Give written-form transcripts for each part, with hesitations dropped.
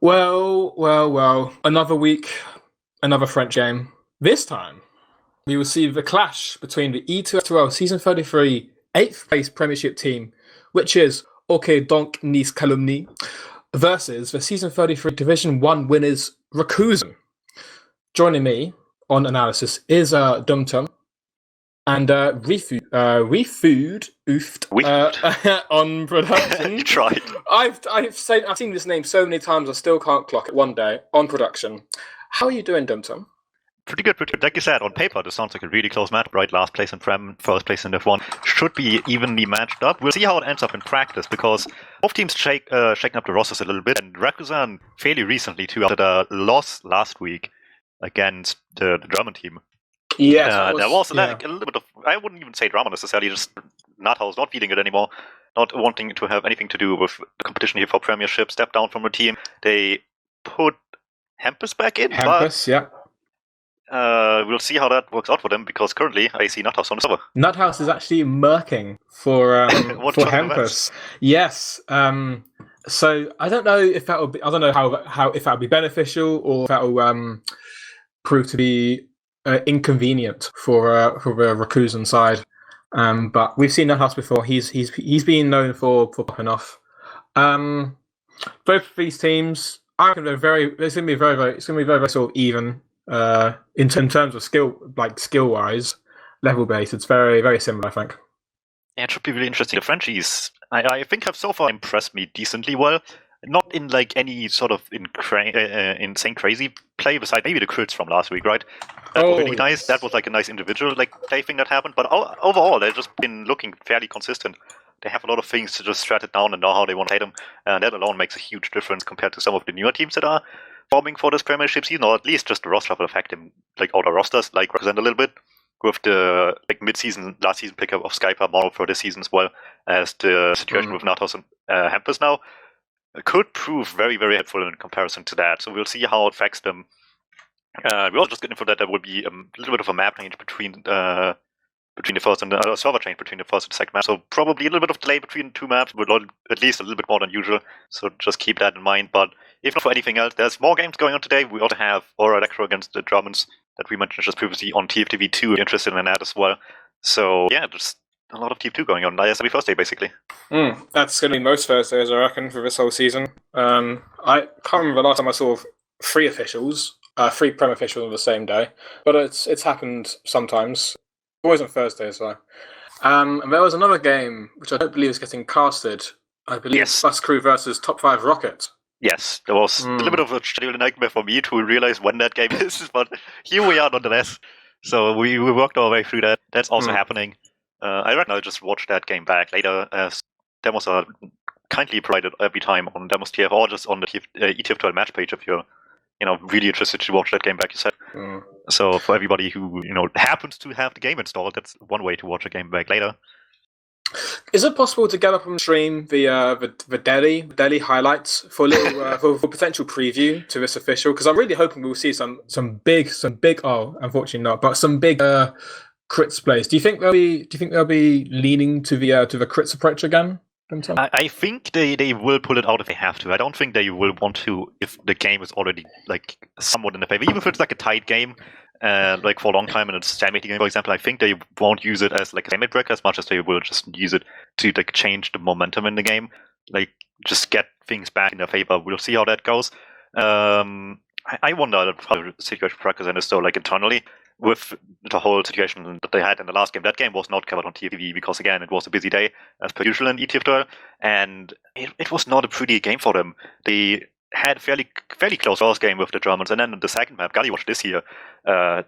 Well. Another week, another French game. This time, we will see the clash between the ETF2L Season 33 8th place Premiership team, which is OK Donc Nice Calumny, versus the Season 33 Division 1 winners Rakuzan. Joining me on analysis is DuMmTm and Wiethoofd on production. You tried. I've seen this name so many times I still can't clock it. One day on production. How are you doing, DuMmTm? Pretty good. Like you said, on paper, this sounds like a really close match, right? Last place in Prem, first place in F1 should be evenly matched up. We'll see how it ends up in practice, because both teams shaking up the rosters a little bit, and Rakuzan fairly recently too, after the loss last week against the German team. Yeah, there was like a little bit of, I wouldn't even say drama necessarily, just Nathaus not feeling it anymore, not wanting to have anything to do with the competition here for Premiership, stepped down from the team. They put Hampus back in. We'll see how that works out for them, because currently I see Nathaus on the server. Nathaus is actually murking for Hampus. Yes. So I don't know if that will be. I don't know how if that will be beneficial or if that will prove to be inconvenient for the Rakuzan side. But we've seen Nathaus before. He's been known for popping off. Both of these teams, I reckon it's going to be very sort of even. In terms of skill wise, level based, it's very, very similar, I think. Yeah, it should be really interesting. The Frenchies, I think, have so far impressed me decently well. Not in like any sort of insane crazy play, besides maybe the crits from last week, right? That was really nice. That was like a nice individual play thing that happened. But overall, they've just been looking fairly consistent. They have a lot of things to just strat it down and know how they want to play them, and that alone makes a huge difference compared to some of the newer teams that are forming for this Premiership season, or at least just the roster will affect them, like outer rosters, like represent a little bit, with the mid-season, last season pickup of Skyper more for this season as well, as the situation with Nathaus and Hampus now could prove very, very helpful in comparison to that. So we'll see how it affects them. We also just get info that there will be a little bit of a map change between the first and the server change between the first and the second map. So probably a little bit of delay between the two maps, but at least a little bit more than usual. So just keep that in mind. But if not for anything else, there's more games going on today. We also have Aura Electro against the Germans that we mentioned just previously on TFTV2. Interested in that as well. So yeah, just a lot of TF2 going on. That's every Thursday, basically. That's going to be most Thursdays, I reckon, for this whole season. I can't remember the last time I saw three Prem officials on the same day, but it's happened sometimes. Always on Thursdays, though. And there was another game which I don't believe is getting casted. I believe Bus Crew versus Top 5 Rocket. Yes, there was a little bit of a schedule nightmare for me to realize when that game is, but here we are nonetheless. So we worked our way through that. That's also happening. I reckon I'll just watch that game back later, as demos are kindly provided every time on Demos TF, or just on the ETF2L match page if you're really interested to watch that game back, you said. So for everybody who happens to have the game installed, that's one way to watch a game back later. Is it possible to get up on stream the Delhi highlights for a little for potential preview to this official? Because I'm really hoping we'll see some big unfortunately not, but some big crits plays. Do you think they'll be leaning to the crits approach again? I think they will pull it out if they have to. I don't think they will want to if the game is already like somewhat in the favor. Even if it's like a tight game, like for a long time and it's a stalemate game, for example, I think they won't use it as like a stalemate breaker as much as they will just use it to like change the momentum in the game, like just get things back in their favor. We'll see how that goes. I wonder how the situation for Rakuzan is still like internally with the whole situation that they had in the last game. That game was not covered on TV because, again, it was a busy day as per usual in ETF2L, and it was not a pretty game for them. They had fairly close first game with the Germans, and then in the second map, Galliwatch this year,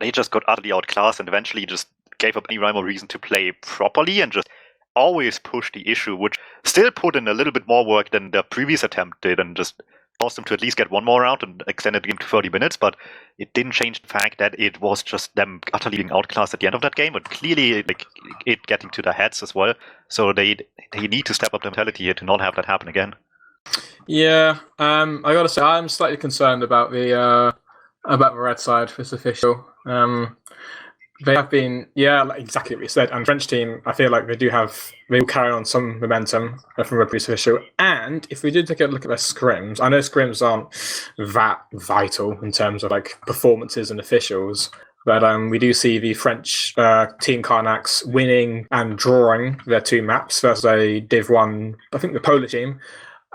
they just got utterly outclassed and eventually just gave up any rhyme or reason to play properly and just always pushed the issue, which still put in a little bit more work than their previous attempt did, and just forced them to at least get one more round and extended the game to 30 minutes, but it didn't change the fact that it was just them utterly being outclassed at the end of that game, but clearly like it getting to their heads as well. So they need to step up their mentality here to not have that happen again. Yeah, I gotta say I'm slightly concerned about the red side for this official. They have been, like exactly what you said. And French team, I feel like they will carry on some momentum from a previous official. And if we do take a look at their scrims, I know scrims aren't that vital in terms of like performances and officials, but we do see the French team Karnax winning and drawing their 2 maps versus a Div 1, I think the Polish team.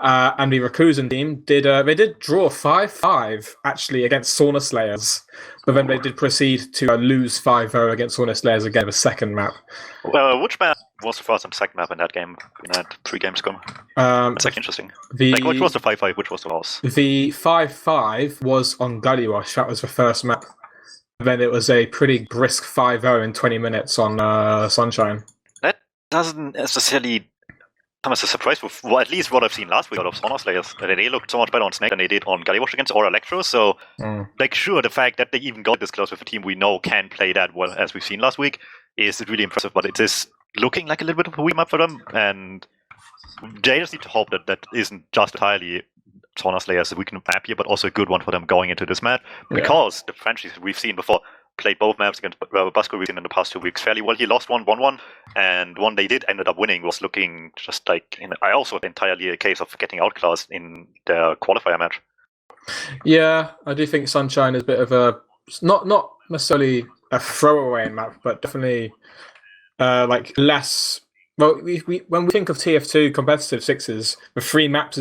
And the Rakuzan team did draw 5-5 actually against Sauna Slayers, but then they did proceed to lose 5-0 against Sauna Slayers again, the second map. Which map was the first and second map in that game, in that pre-game scrum? That's like interesting. Which was the 5-5, which was the loss? The 5-5 was on Gullywash, that was the first map. Then it was a pretty brisk 5-0 in 20 minutes on Sunshine. That doesn't necessarily come as a surprise, at least what I've seen last week out of Sauna Slayers. They looked so much better on Snake than they did on Gullywash against or Electro, so sure, the fact that they even got this close with a team we know can play that well, as we've seen last week, is really impressive, but it is looking like a little bit of a weak map for them, and they just need to hope that that isn't just entirely Sauna Slayers' weak map here, but also a good one for them going into this match, because the Frenchies we've seen before played both maps against Basco we've seen in the past 2 weeks fairly well. He lost 1-1, and one they did ended up winning was looking just like, I also entirely a case of getting outclassed in the qualifier match. Yeah, I do think Sunshine is a bit of a, not necessarily a throwaway map, but definitely like less. Well, when we think of TF2 competitive sixes, the three maps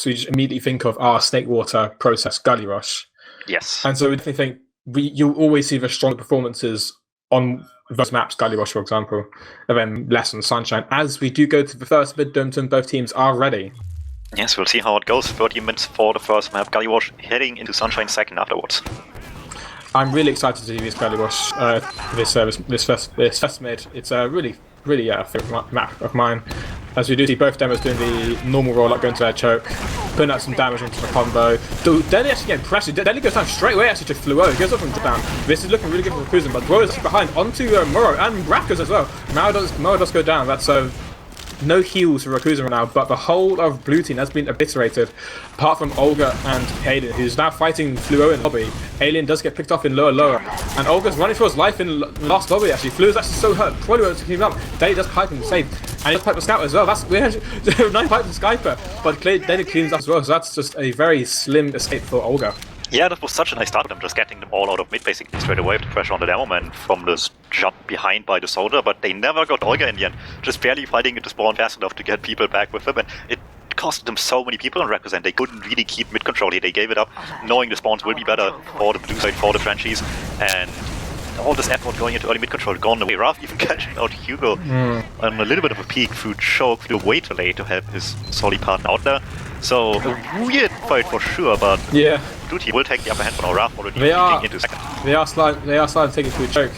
we just immediately think of are Snakewater, Process, Gullywash. Yes. And so we definitely think you'll always see the stronger performances on those maps, Gullywash, for example, and then less on Sunshine. As we do go to the first bit, DuMmTm, both teams are ready. Yes, we'll see how it goes. 30 minutes for the first map, Gullywash heading into Sunshine second afterwards. I'm really excited to see this Gullywash, this first mid. It's a really a favourite map of mine. As we do see both demos doing the normal roll-up, going to their choke, putting out some damage into the combo. Denny actually getting pressured. Denny goes down straight away actually to Fluo. He goes up and down. This is looking really good for Rakuzan, but Fluo is behind onto Moro and Rakuz as well. Moro does go down. That's no heals for Rakuzan right now, but the whole of blue team has been obliterated, apart from Olga and Alien, who's now fighting Fluo in lobby. Alien does get picked off in lower, and Olga's running for his life in last lobby actually. Fluo's actually so hurt, probably won't keep him up. Denny does pipe him save, and he does pipe the scout as well. That's 9 pipes from Skyper, but Denny cleans up as well, so that's just a very slim escape for Olga. Yeah, that was such a nice start of them, just getting them all out of mid basically straight away with the pressure on the demo man from this jump behind by the soldier, but they never got Olga in the end, just barely fighting into spawn fast enough to get people back with them, and it cost them so many people on Rakuzan. They couldn't really keep mid control here. They gave it up, knowing the spawns will be better for the blue side, for the Frenchies, and all this effort going into early mid control gone away. Raf even catching out Hugo on a little bit of a peek through choke, flew way too late to help his Soli partner out there. So a weird fight for sure, but yeah, blue team will take the upper hand for now. Raf already into second. They are sliding taking through choke.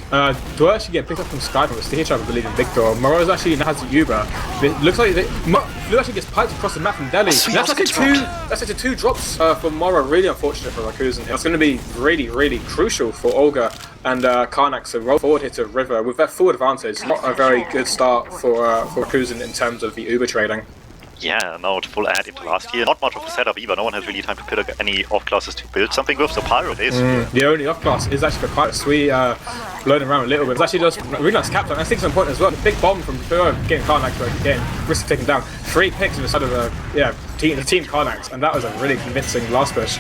Do I actually get picked up from Sky from the stage, I believe, in Victor. Moro's actually now has the Uber. It looks like Blue actually gets piped across the map from Delhi. That's actually two drops for Moro. Really unfortunate for Rakuzan. That's going to be really crucial for Olga and Karnax to roll forward here to River with that full advantage. Not a very good start for Rakuzan in terms of the Uber trading. Yeah, no, full add into last year. Not much of a setup either. No one has really time to pick any off classes to build something with. So Pyro is. The only off class is actually for Pyro. We blowing around a little bit. It's actually just really nice captain. I think some point as well. The big bomb from Pyro getting Karnax again. Risk taken down. 3 picks in the side of the team Karnax, and that was a really convincing last push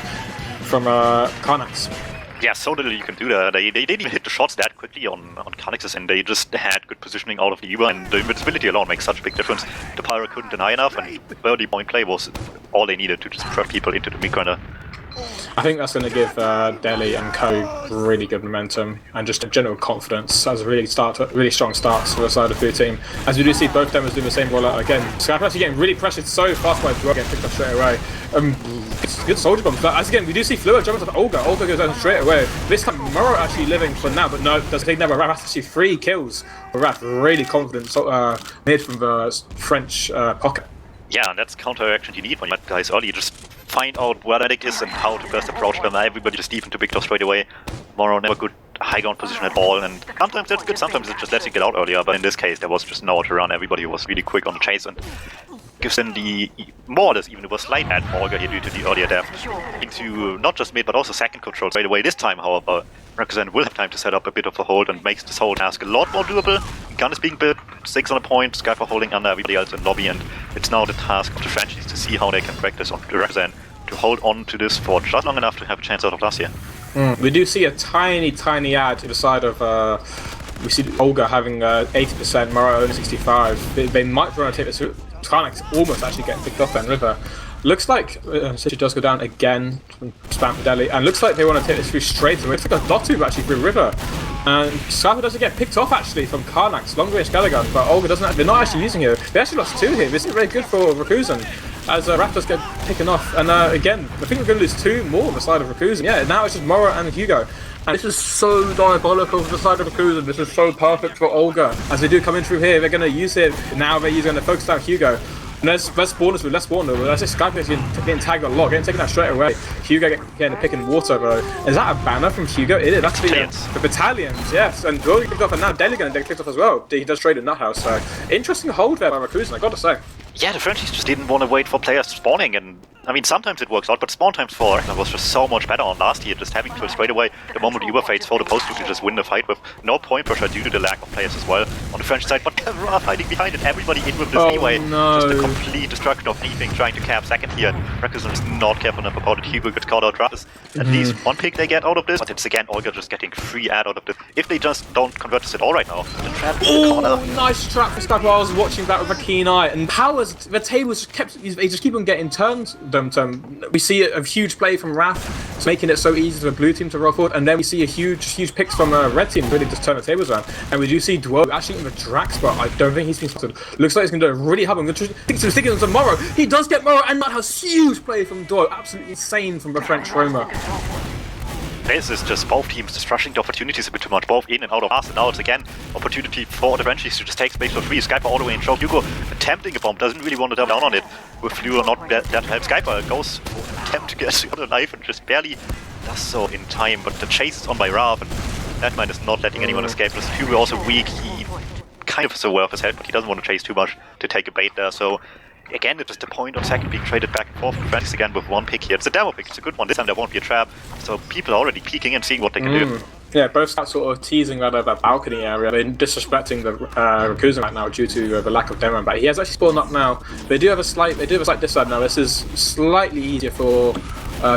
from Karnax. Yeah, so little you can do that. They didn't even hit the shots that quickly on Karnax's, and they just had good positioning out of the Uber, and the invincibility alone makes such a big difference. The Pyro couldn't deny enough, and early point play was all they needed to just prep people into the mid-grinder. I think that's going to give Delhi and Co really good momentum and just a general confidence as a really strong starts for the side of the team. As we do see both demos doing the same rollout again. Skype actually getting really pressured so fast by Fluo getting picked up straight away. Good soldier bombs. But as again, we do see Fluo jumping to Olga. Olga goes down straight away. This time Moro actually living for now, but no, doesn't take never. Raph actually 3 kills. Raph really confident mid from the French pocket. Yeah, and that's counter-reaction you need when you let guys early. Just find out where that is and how to best approach them. Everybody just deep into big door straight away. Moro never good high ground position at all, and sometimes that's good, sometimes it just lets you get out earlier, but in this case there was just nowhere to run. Everybody was really quick on the chase and gives them the more or less even a slight ad for Olga here due to the earlier depth into not just mid but also second control straight away. This time, however, Rakuzan will have time to set up a bit of a hold and makes this whole task a lot more doable. Gun is being built, 6 on a point, Skyper holding under everybody else in lobby, and it's now the task of the franchise to see how they can practice on Rakuzan to hold on to this for just long enough to have a chance out of last year. We do see a tiny ad to the side of we see Olga having 80%, Moro only 65. They might try to take this. Karnax almost actually getting picked off and River. Looks like City does go down again from spam for Delhi, and looks like they want to take this through straight away. It's like a dot tube actually through River. And Skyper doesn't get picked off actually from Karnax, long range gather gun, but Olga doesn't. They're not actually using it. They actually lost 2 here. This is very good for Rakuzan as Raptors get taken off. And again, I think we're going to lose 2 more on the side of Rakuzan. Yeah, now it's just Moro and Hugo. And this is so diabolical for the side of Rakuzan. This is so perfect for Olga. As they do come in through here, they're going to use it. Now they're going to focus down Hugo. And there's less spawners with less spawners. That's just Skype getting tagged a lot, getting taken out straight away. Hugo getting a pick in water, bro. Is that a banner from Hugo? It is actually the battalions, yes. And Will picked off, and now Delhi going to get picked off as well. He does trade in that house, so interesting hold there by Rakuzan, I got to say. Yeah, the Frenchies just didn't want to wait for players spawning, and I mean, sometimes it works out, but spawn times for Ragnar was just so much better on last year, just having to straight away, the moment Uber fades for the post to just win the fight with no point pressure due to the lack of players as well on the French side, but Kevra fighting behind and everybody in with this anyway. No. Just a complete destruction of anything trying to cap second here, and Rakuzan is not careful enough about it. Hugo gets caught out drafts. At least 1 pick they get out of this, but it's again Olga just getting free ad out of this. If they just don't convert this at all right now, the trap in the corner. Nice trap for Skype. I was watching that with a keen eye, and Powers, the tables they just keep on getting turned. We see a huge play from Raph, making it so easy for the blue team to roll forward, and then we see a huge picks from red team really just turn the tables around. And we do see Duo actually in the drag spot. I don't think he's been spotted. Looks like he's going to do it really hard. I'm going to stick it on Moro. He does get Moro, and that has huge play from Duo. Absolutely insane from the French Roma. This is just both teams just rushing the opportunities a bit too much, both in and out of pass, and now it's again opportunity for the Frenchies to just take space for free. Skyper all the way in show. Hugo attempting a bomb, doesn't really want to double down on it. With Fleur not there to help. Skyper goes for an attempt to get the other knife and just barely does so in time, but the chase is on by Rav, and that man is not letting anyone escape. This Hugo also weak, he kind of is aware of his head, but he doesn't want to chase too much to take a bait there, so again, it is the point on second being traded back and forth with Francis again with 1 pick here. It's a demo pick, it's a good one. This time there won't be a trap, so people are already peeking and seeing what they can do. Yeah, both start sort of teasing that balcony area. They're disrespecting the Rakuzan right now due to the lack of demo. But he has actually spawned up now. They do have a slight disadvantage now. This is slightly easier for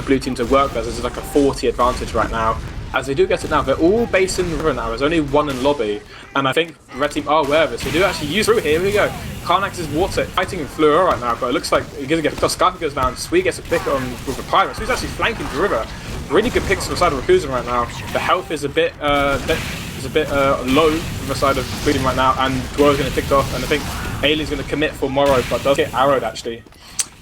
blue team to work with. This is like a 40 advantage right now. As they do get it now, they're all based in river now. There's only 1 in lobby, and I think the red team are aware of this. They do actually use through here. Here we go. Karnax is water fighting in Fleur right now, but it looks like he's gonna get picked off. Skyper goes down. Sweet gets a pick on with the Pirate. Sweet's actually flanking the river. Really good picks from the side of Rakuzan right now. The health is a bit low from the side of blue team right now, and Dwar's gonna picked off, and I think Alien's gonna commit for Moro, but does get arrowed actually.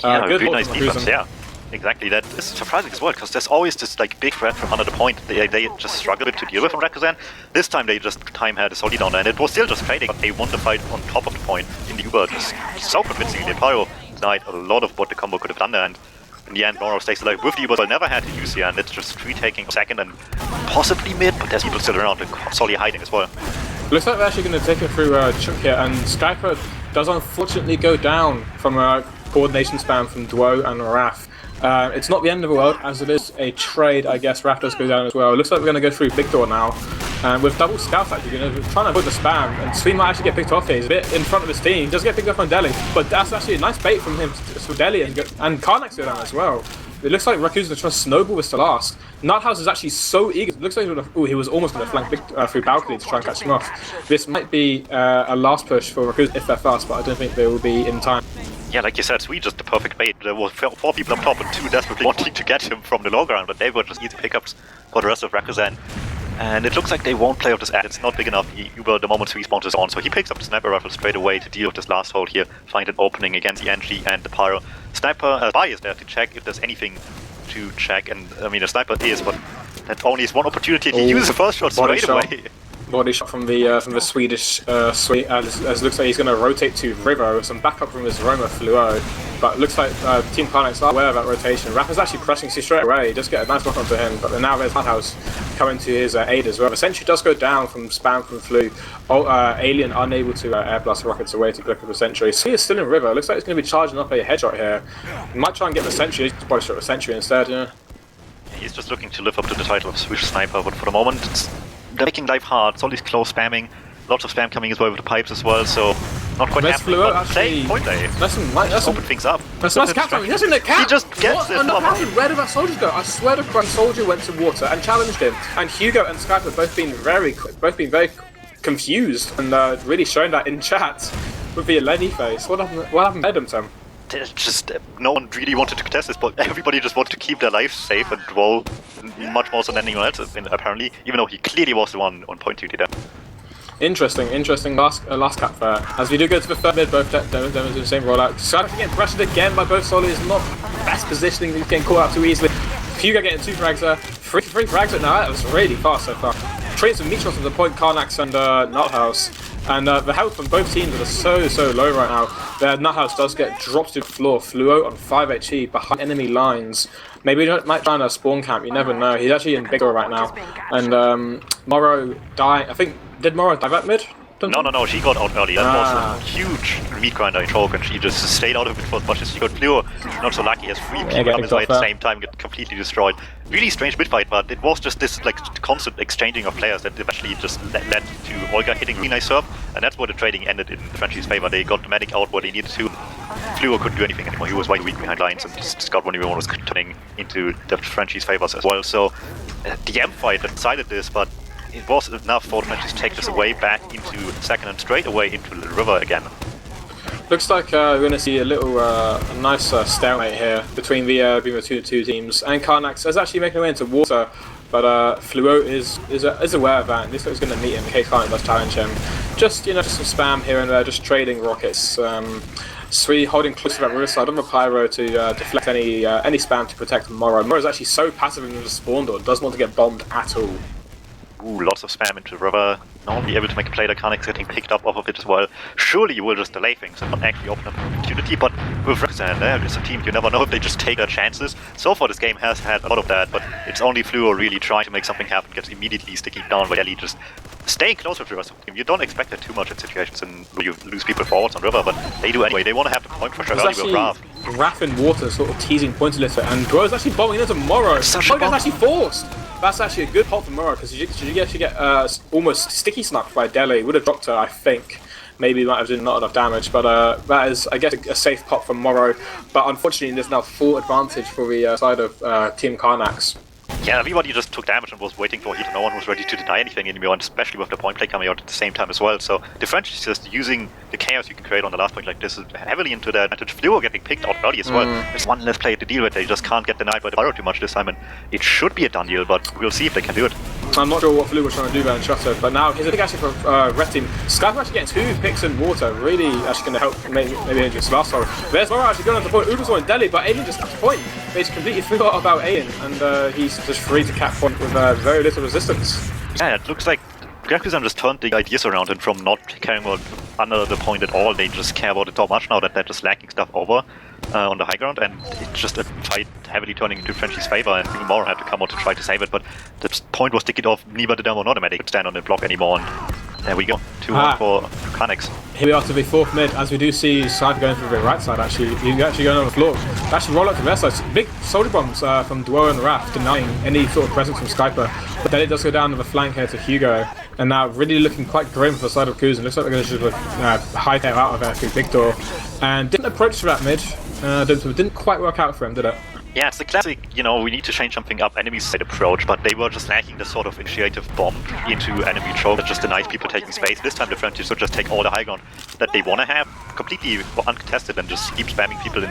Yeah, good nice defense, yeah. Exactly, that is surprising as well, because there's always this like big threat from under the point they just struggle a bit to deal with from Rakuzan. This time they just time had a solid down there, and it was still just trading, but they won the fight on top of the point in the Uber just so convincingly. Pyro denied a lot of what the combo could have done there, and in the end Moro stays alive with the Uber, but never had to use here, and it's just free taking second and possibly mid, but there's people still around and solely hiding as well. Looks like they're actually going to take it through Chuck here, and Skyper does unfortunately go down from a coordination spam from Duo and Raph. It's not the end of the world, as it is a trade, I guess. Raptors go down as well. Looks like we're going to go through Big Door now. With double scouts actually, trying to avoid the spam. And Sweet might actually get picked off here. He's a bit in front of his team. He does get picked up on Delhi, but that's actually a nice bait from him for Delhi, and Karnax go down as well. It looks like Rakuzan is trying to snowball this to last. Nuthouse is actually so eager. It looks like he was almost going to flank through balcony to try and catch him off. This might be a last push for Rakuzan if they're fast, but I don't think they will be in time. Yeah, like you said, Sweet just the perfect bait. There were 4 people up top and 2 desperately wanting to get him from the low ground, but they were just easy pickups for the rest of Rakuzan. And it looks like they won't play with this ad. It's not big enough. Uber, the moment Sweet spawns is on, so he picks up the sniper rifle straight away to deal with this last hold here, find an opening against the NG and the Pyro. Sniper Spy is there to check if there's anything to check, and I mean, the sniper is, but that only is one opportunity to use the first shot straight away. Body shot from the Swedish Sweet, as looks like he's going to rotate to River with some backup from his Roma Fluo, but looks like Team Karnax are aware of that rotation. Raph is actually pressing C straight away, just get a nice knock onto him, but now there's Nuthouse coming to his aid as well. The sentry does go down from spam from Flu. Alien unable to air blast rockets away to click up the sentry. Sweet is still in River, looks like he's going to be charging up a headshot here. He might try and get the sentry, just body shot the sentry instead, yeah. He's just looking to live up to the title of Swiss Sniper, but for the moment, they're making life hard. It's all these close spamming, lots of spam coming his way with the pipes as well, so not quite happening, but playing point play. That's open things up. That's nice cap timing. That's in the cap! He just gets it. Where did our soldiers go? I swear to God, Soldier went to water and challenged him, and Hugo and Skype have both been very confused and really showing that in chat with the Lenny face. What happened to DuMmTm? Just no one really wanted to contest this, but everybody just wanted to keep their lives safe and roll much more than anyone else, apparently, even though he clearly was the one on point duty there. Interesting last cap there. As we do go to the third mid, both Demos do the same rollout. Skype getting pressured again by both solos, not best positioning, he's getting caught out too easily. Hugo getting 2 frags there. 3 frags now, that was really fast so far. Trading some Mitros at the point, Karnax and Nuthouse. And the health from both teams are so low right now. The Nuthouse does get dropped to the floor. Fluo on 5 HP behind enemy lines. Maybe he might try on a spawn camp, you never know. He's actually in big door right now. And Morrow dying, I think, did Morrow die at mid? No, she got out early. That was a huge meat grinder in choke, and she just stayed out of it for as much as she could. Fluo, not so lucky, has 3 people come his way at the same time, get completely destroyed. Really strange mid fight, but it was just this like constant exchanging of players that eventually just led to Olga hitting really nice serve, and that's where the trading ended in Frenchie's favor. They got the medic out where they needed to. Fluo couldn't do anything anymore. He was way weak behind lines, and just got 1v1 was turning into the Frenchie's favors as well. So the M fight decided this, but it was enough for them to take this away back into second and straight away into the river again. Looks like we're going to see a little a nice stalemate here between the two teams. And Karnax is actually making a way into water, but Fluo is aware of that. And this is going to meet him in case Karnax does challenge him. Just some spam here and there, just trading rockets. Sui holding close to that riverside on the pyro to deflect any spam to protect Morrow. Morrow is actually so passive in the spawn door, doesn't want to get bombed at all. Ooh, lots of spam into the river. Normally able to make a play that Karnax getting picked up off of it as well. Surely you will just delay things and not actually open up an opportunity, but with Rakuzan there, it's a team you never know if they just take their chances. So far this game has had a lot of that, but it's only Fluo really trying to make something happen, gets immediately sticking down by Ellie, just staying closer to the rest of the team. You don't expect that too much in situations where you lose people forwards on river, but they do anyway. They want to have the point pressure early with Raph. Raph in water sort of teasing points a little, and Dwo's actually bombing into Morrow. Point is actually forced! That's actually a good pot for Morrow, because you actually get almost sticky snapped by Dele. Would have dropped her, I think. Maybe might have done not enough damage, but that is, I guess, a safe pot from Morrow. But unfortunately, there's now full advantage for the side of Team Karnax. Yeah, everybody just took damage and was waiting for heat. No one was ready to deny anything anymore, and especially with the point play coming out at the same time as well. So the French is just using the chaos you can create on the last point like this heavily into their advantage. Fluo getting picked out early as well. There's one less play to deal with. They just can't get denied by the pyro too much this time, and it should be a done deal, but we'll see if they can do it. I'm not sure what Fluo was trying to do there in Shutter, but now here's a big actually for Red Team. Skype actually getting 2 picks in water, really actually going to help maybe just last time. There's Morrow actually going on the point. Ubers in Delhi, but Alien just got the point. They just completely forgot about Alien, and he's just free to cap point with very little resistance. Yeah, it looks like Rakuzan just turned the ideas around, and from not caring about under the point at all, they just care about it so much now that they're just lacking stuff over on the high ground, and it's just a fight heavily turning into Frenchie's favor, and Morrow had to come out to try to save it, but the point was ticked off. Neither the Demo nor the medic could stand on the block anymore, and there we go, 2-1 for Karnax. Here we are to the 4th mid, as we do see Side going through the right side actually. He's actually going on the floor. They actually roll out to the left side. Big soldier bombs from Duo and the Raft, denying any sort of presence from Skyper. But then it does go down to the flank here to Hugo. And now really looking quite grim for the side of Rakuzan. Looks like they're going to just hide there out of there through big door. And didn't approach to that mid. Didn't quite work out for him, did it? Yeah, it's the classic, we need to change something up, enemy side approach, but they were just lacking the sort of initiative bomb into enemy choke that just denies people taking space. This time the French should just take all the high ground that they want to have, completely uncontested, and just keep spamming people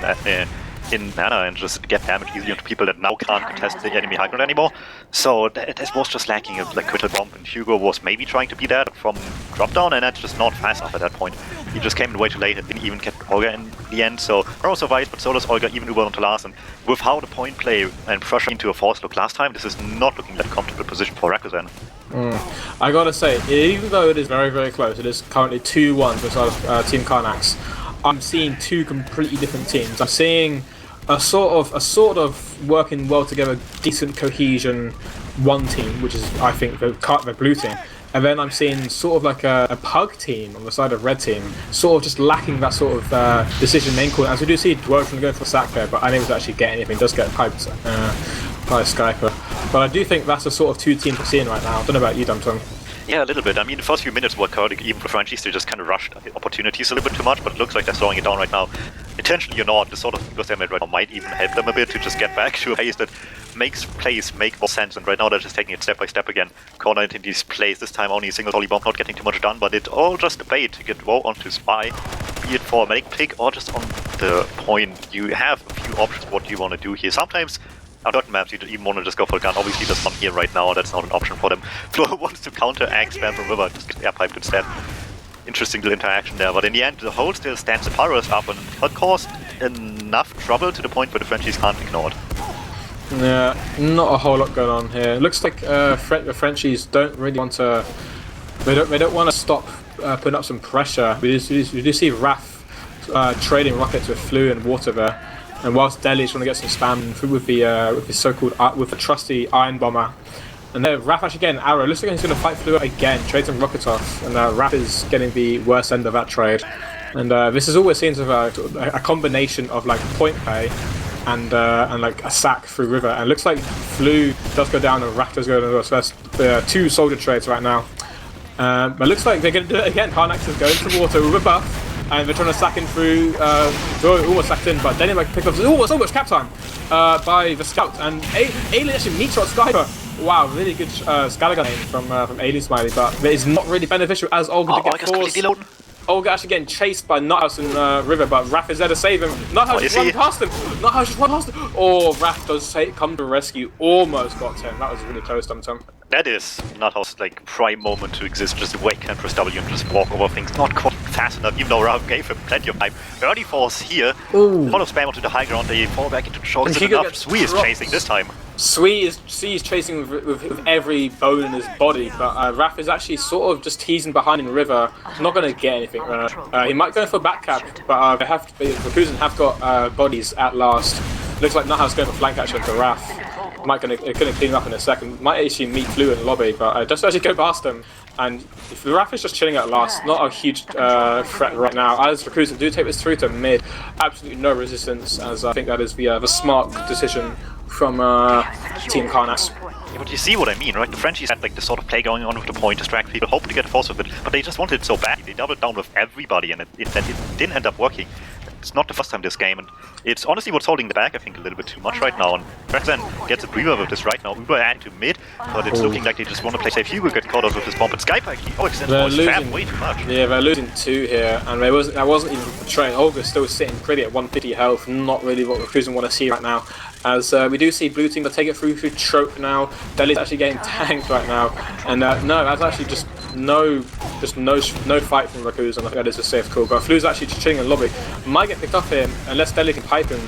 in mana and just get damage easily onto people that now can't contest the enemy high ground anymore. So this was just lacking a critical bomb, and Hugo was maybe trying to be that from drop down, and that's just not fast enough at that point. He just came in way too late and didn't even get Olga in the end, so Morrow survived, but so does Olga, even Uber onto last, and with how the point play and pressure into a force look last time, this is not looking like a comfortable position for Rakuzan. I gotta say, even though it is very, very close, it is currently 2-1 for Team Karnax. I'm seeing 2 completely different teams. I'm seeing a sort of working well together, decent cohesion one team, which is I think the blue team, and then I'm seeing sort of like a pug team on the side of red team, sort of just lacking that sort of decision making. As we do see Dwarf going for the sack there, but unable to actually get anything. Does get piped. by Skyper. But I do think that's the sort of two teams we're seeing right now. I don't know about you, DuMmTm. Yeah, a little bit. I mean, the first few minutes were chaotic, even for Frenchies. They just kind of rushed opportunities a little bit too much, but it looks like they're slowing it down right now. Intentionally or not, the sort of because they're made right now might even help them a bit to just get back to a pace that makes plays make more sense, and right now they're just taking it step by step again. Corner into these plays, this time only a single volley bomb, not getting too much done, but it's all just a bait to get Woe onto Spy, be it for a medic pick or just on the point. You have a few options what you want to do here. Sometimes on certain maps, you even want to just go for a gun. Obviously, there's one here right now, that's not an option for them. Flo wants to counteract spam from River, just get air piped instead. Interesting little interaction there, but in the end, the hole still stands. The Pyros up and it caused enough trouble to the point where the Frenchies can't ignore it. Yeah, not a whole lot going on here. It looks like the Frenchies don't really want to. They don't want to stop putting up some pressure. We do see Raf trading rockets with Flu and Water there. And whilst Deli's trying to get some spam with the so-called with the trusty Iron Bomber, and then Raph actually getting an arrow. Looks like he's going to fight Flu again, trade some rockets off, and Raph is getting the worst end of that trade. And this is all we're seeing of a combination of like point pay and like a sack through River. And it looks like Flu does go down and Raph does go down. So that's two soldier trades right now. But it looks like they're going to do it again. Karnax is going to Water with a buff. And they're trying to sack in through, almost sacked in, but then like pick up, it's almost cap time by the scout, and Alien actually meets shot Skyper. Wow, really good Scalagun aim from Alien Smiley, but it is not really beneficial as Olga to get forced. Olga actually getting chased by Nuthouse and River, but Raph is there to save him. Nuthouse just run past him. Nuthouse just run past him. Oh, Raph does come to rescue, almost got him. That was really close, DuMmTm. That is Nuthouse like prime moment to exist, just wake and press W and just walk over things. Not quite fast enough, even though Raph gave him plenty of time. Early force here, a lot of spam onto the high ground, they fall back into the short. Sui is chasing this time. Sui is chasing with every bone in his body, but Raph is actually sort of just teasing behind in the River. He's not going to get anything. He might go for a back cap, but Rakuzan have got bodies at last. Looks like Nuthouse going for flank action to Raph. Might gonna clean up in a second. Might actually meet Flu in the lobby, but just actually go past him. And if the Raph is just chilling at last, not a huge threat right now. As Rakuzan do take this through to mid, absolutely no resistance. As I think that is the smart decision from Team Karnax. Yeah, but you see what I mean, right? The Frenchies had like this sort of play going on with the point, distract people, hope to get a force with it, but they just wanted it so badly. They doubled down with everybody, and it didn't end up working. It's not the first time this game, and it's honestly what's holding the back, I think, a little bit too much right now. And Rakuzan gets a breather with this right now. Uber adding to mid, but it's looking like they just want to play safe. Hugo get caught up with his bomb, but Skype extends way too much. Yeah, they're losing two here, and that wasn't even portraying. Olga's still sitting pretty at 150 health, not really what Rakuzan want to see right now. As we do see blue team, but take it through Trope now. Deli's actually getting tanked right now, and no, that's actually just no fight from Rakuzan. I think that is a safe call. But Flu's actually just chilling in the lobby. Might get picked up here unless Deli can pipe him.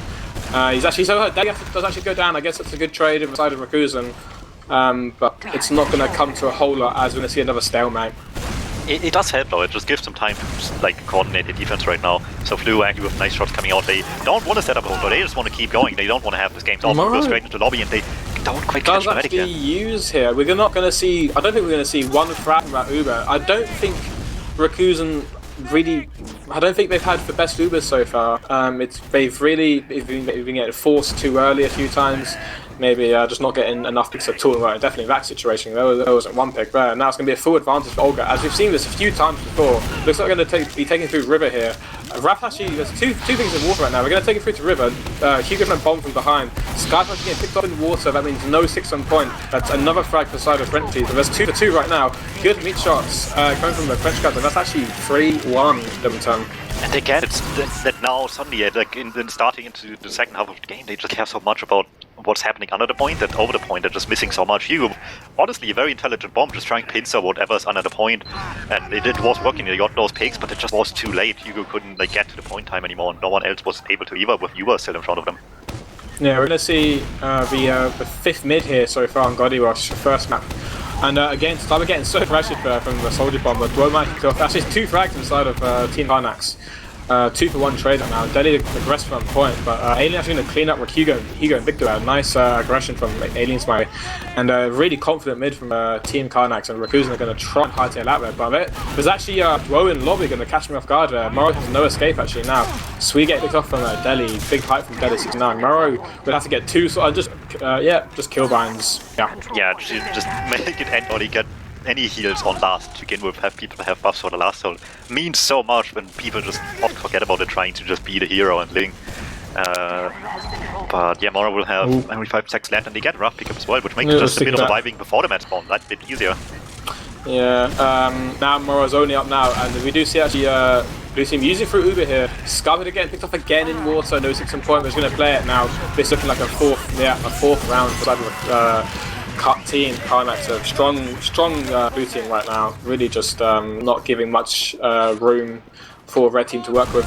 He's actually so hurt. Deli does actually go down. I guess that's a good trade on the side of Rakuzan, but it's not going to come to a whole lot as we're going to see another stalemate. It does help though, it just gives some time to like coordinate the defense right now. So Flu actually with nice shots coming out, they don't want to set up a hold, they just want to keep going, they don't want to have this game go straight into the lobby, and they don't quite catch the medic use here. We're not going to see, I don't think we're going to see one frag from that Uber. I don't think Rakuzan really, I don't think they've had the best Ubers so far. They've been getting forced too early a few times. Maybe just not getting enough picks at all. Well, definitely that situation. There wasn't one pick there. Now it's going to be a full advantage for Olga. As we've seen this a few times before. Looks like we're going to be taking through River here. Raph actually, there's two things in water right now. We're going to take it through to River. Hugo's going to bomb from behind. Sky's actually getting picked up in water. That means no 6 on point. That's another frag for the side of Frenchies. So there's 2 for 2 right now. Good meat shots coming from the French captain. That's actually 3-1 DuMmTm. And again, it's that now suddenly, like in starting into the second half of the game, they just care so much about what's happening under the point that over the point they're just missing so much. Hugo, honestly, a very intelligent bomb, just trying pincer whatever's under the point, and it was working. They got those picks, but it just was too late. Hugo couldn't like get to the point time anymore, and no one else was able to either, with Uber still in front of them. Yeah, we're going to see the 5th mid here so far on Goddy Rush, first map. And again, we're getting so pressured from the soldier bomb, but DuMmTm actually 2 frags inside of Team Karnax. 2-for-1 trade now. Delhi aggressive from point, but Alien actually going to clean up with Hugo and Victor. Nice aggression from Alien's way, and really confident mid from Team Karnax, and Rakuzan are going to try and hightail out there. But there's actually Woe in lobby going to catch me off guard. Moro has no escape actually now. Sweet get picked off from Delhi. Big hype from Delhi 69. Moro will have to get 2, so just kill binds. Yeah, just make it end or get any heals on last to begin with, have people have buffs for the last soul. Means so much when people just often forget about it, trying to just be the hero and Ling. But yeah, Mora will have only 5 seconds left, and they get rough pickup as well, which makes just a bit of surviving before the match spawn that bit easier. Yeah, now Mora's only up now, and we do see actually Blue Team using through Uber here. Scarlet again, picked off again in water, noticing some point, but he's going to play it now. It's looking like a fourth round for cut team. Karnax a strong blue team right now. Really just not giving much room for red team to work with.